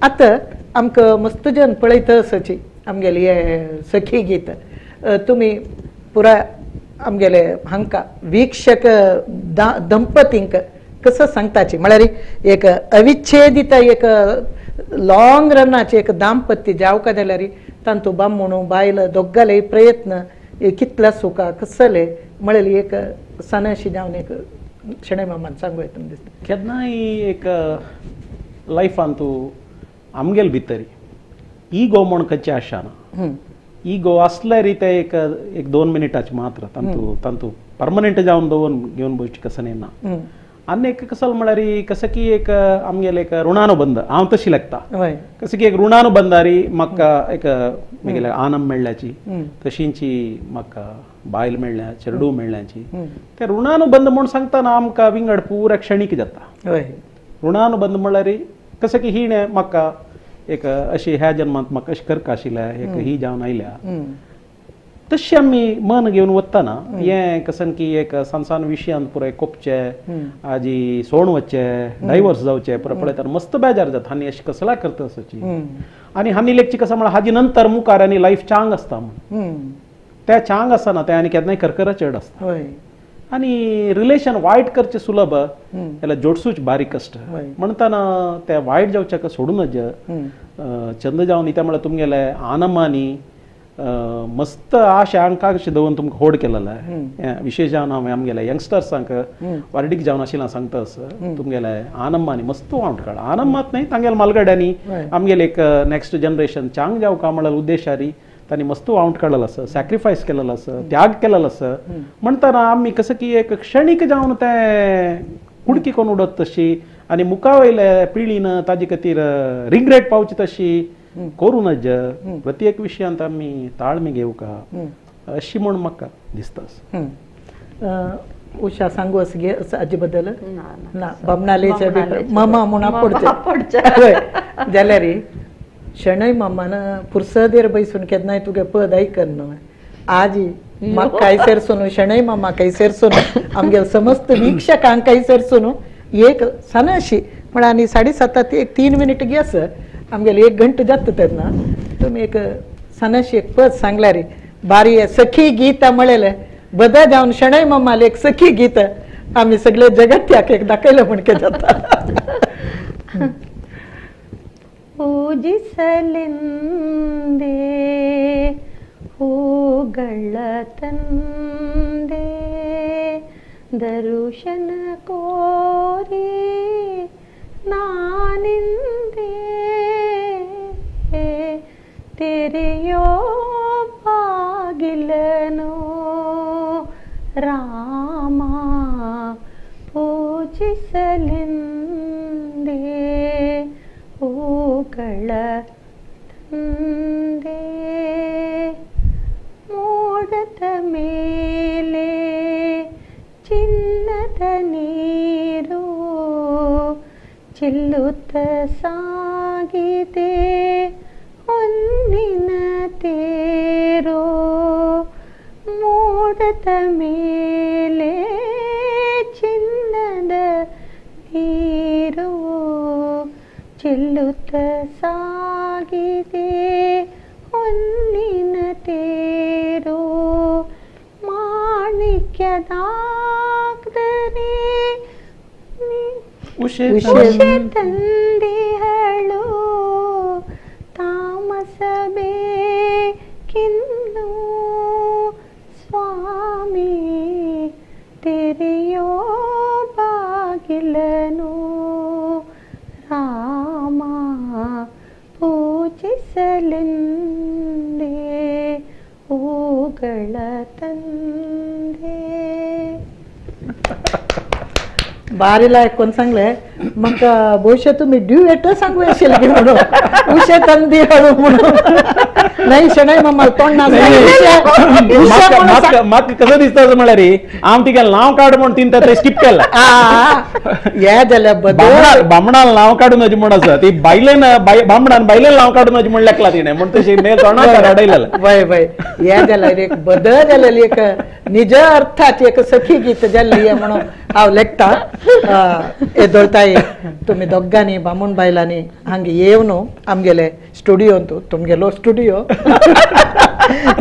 आतां आमकां मस्त जन पळयत आसची आमगेली हे सखी गीत तुमी पुरा आमगेले हांकां वीक्षक दंपतींक कसं सांगताची म्हळ्यार एक अविच्छेदित एक लाँग रनाचे एक दाम्पत्य जावका जाल्यार तांतू बामणू बायल दोग्गाले प्रयत्न कितल्या सुका कसले म्हळ्यार एक सणाशी जावन एक शणै मामान सांगू येता दिसता केन्नाय एक लायफान तूं आमगेल भितर इगो म्हण खंयचे आसना इगो आसल्यार ते एक 2 मिनिटाचे मात्र तांतू परमनंट जावन दवरून घेवन बसची कसं नाही ना आनी एक कसं म्हळ्यार कसं की एक आमगेले एक ऋणानुबंध हांव तशी लागता कसं की एक ऋणानुबंधारी म्हाका एक म्हगेले आनंद मेळ्ळ्याची तशींची म्हाका बायल मेळ्ळ्या चेडू मेळ्ळ्याची ते ऋणानुबंध म्हूण सांगतना आमकां विंगड पुरा क्षणीक जाता ऋणानुबंध म्हळ्यार कसं की ही म्हाका एक अशी ह्या जन्मांत म्हाका अशें करता आशिल्ल्या एक ही जावन आयल्या तशी आमी मन घेवन वतना हें कसन की एक संसान विशयान पुराय कोपचे आजी सोडून वचचे डायवर्स जावचे पुराय पळयतना मस्त बेजार जाता हानी अशी कसला करता आसची आनी हानी लेखची कसं म्हळ्यार हाजी नंतर मुखार आनी लायफ चांग आसता म्हण त्या चांग आसतना ते आनी केन्नाय करकरा चड आसता आनी रिलेशन वायट करचे सुलभ जाल्यार जोडसूच बारीक कश्ट म्हणटना ते वायट जावचे सोडूनच चंद जावन इता म्हळ्यार तुमगेले आनमानी मस्त आशा हांकां कशें दवरून तुमकां होड केलेला विशेश जावन हांव आमगेल्या यंगस्टर्सांक वारडीक जावन आशिल्लें सांगतास तुमगेले आनंदांनी मस्त वावट काड आनंदात न्ही तांगेल्या मालगड्यांनी आमगेले एक नेक्स्ट जनरेशन चांग जावका म्हणल्यार उद्देशारी तांणी मस्त वावट काडलेलो आसा सॅक्रिफायस केलेलो आसा त्याग केलेलो आसा म्हणटाना आमी कसं की एक क्षणीक जावन तें कुडकी कोण उडत तशी आनी मुखा वयले पिळीन ताजे खातीर रिग्रेट पावची तशी करू नज प्रत्येक विशयांत आमी ताळमे घेवका अशी म्हण म्हाका दिसता उषा सांगू गे हाजे बद्दल ना बामणालेचे मामा म्हणून पडचे जाल्यार शणै मामान फुरसदेर बैसून केन्नाय तुगे पद आयकन न्हू आजी म्हाका कांयसर सुनू शणै मामा कांयसर सुनू आमगे समस्त वीक्षकांक कांयसर सुनू एक सनाशी म्हळ्यार आनी 7:30 एक 3 मिनिट गेस आमगेले 1 घंटा जाता तेन्ना तुमी एक सनाशी एक पद सांगला रे बारी सखी गीत म्हळेले बदा जावन शणै मामाले एक सखी गीत आमी सगळे जगत्याक एक दाखयलें म्हणके जाता ಪೂಜಿಸಲೆಂದೇ ಹೂಗಳ ತಂದೆ ದರುಶನ ಕೋರಿ ನಾನಿಂದೆ ತೆರೆಯೋ ಬಾಗಿಲನು ರಾಮ ಪೂಜಿಸಲೆಂದೇ ಹೂಗಳ ತಂದೆ ಮೋಡದ ಮೇಲೆ ಚಿನ್ನದ ನೀರು ಚೆಲ್ಲುತ್ತ ಸಾಗಿದೆ ಹೊನ್ನಿನ ತೇರು ಮೋಡದ ಮೇಲೆ ಚಿನ್ನದ ನೀರು ಚೆಲ್ಲುತ್ತ ಸಾಗಿದೆ ಹೊನ್ನಿನ ತೇರು ಮಾಣಿಕ್ಯದಾಗದರೆ ಉಷೆ ತಂದಿಹಳು ತಾಮಸಬೇಕಿನ್ನು ಸ್ವಾಮಿ ತೆರೆಯೋ ಬಾಗಿಲನು ರಾಮ ಪೂಜಿಸಲೆಂದೇ ಹೂಗಳ ತಂದೆ बारीला कोण सांगले म्हाका भविष्य तुम्ही ड्युएट सांगू आशिल्ले गे म्हणून उशे तंदी हळू म्हणून नाही शणै मामा तोंड ना म्हाका कसं दिसता म्हळ्यार हांव तिगे नांव काड म्हण तिने ते स्किप केला हे जाल्यार बामणाल नांव काडून अजी म्हण आसा ती बायलेन बामणान बायलेन नांव काडून अजी म्हण लेखला तिणे म्हण तशी मेल तोंडार रडयलेला वय वय हे जाल्यार एक बदल जालेली एक निज अर्थाची एक सखी गीत जाल्ली म्हणून हांव लेखता येदोळताय तुमी दोगांनी बामूण बायलांनी हांगा येवन आमगेले स्टुडियोंत तुमगेलो स्टुडियो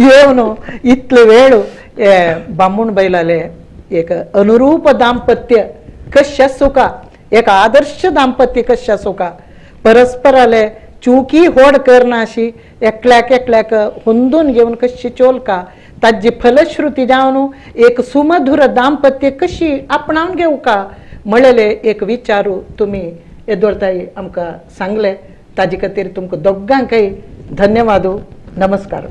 येवन इतले वेळ बामूण बायलाले एक अनुरूप दाम्पत्य कशें आसूं एक आदर्श दाम्पत्य कशें आसूं परस्पराले चुकी होड करना अशी एकल्याक हुंदून घेवन कशी चोलका ताजी फलश्रुती जावन एक सुमधुर दाम्पत्य कशी आपणावन घेवका म्हणलेले एक विचारू तुमी येदोळताय आमकां सांगले ताजे खातीर तुमकां दोगांकय धन्यवाद नमस्कार.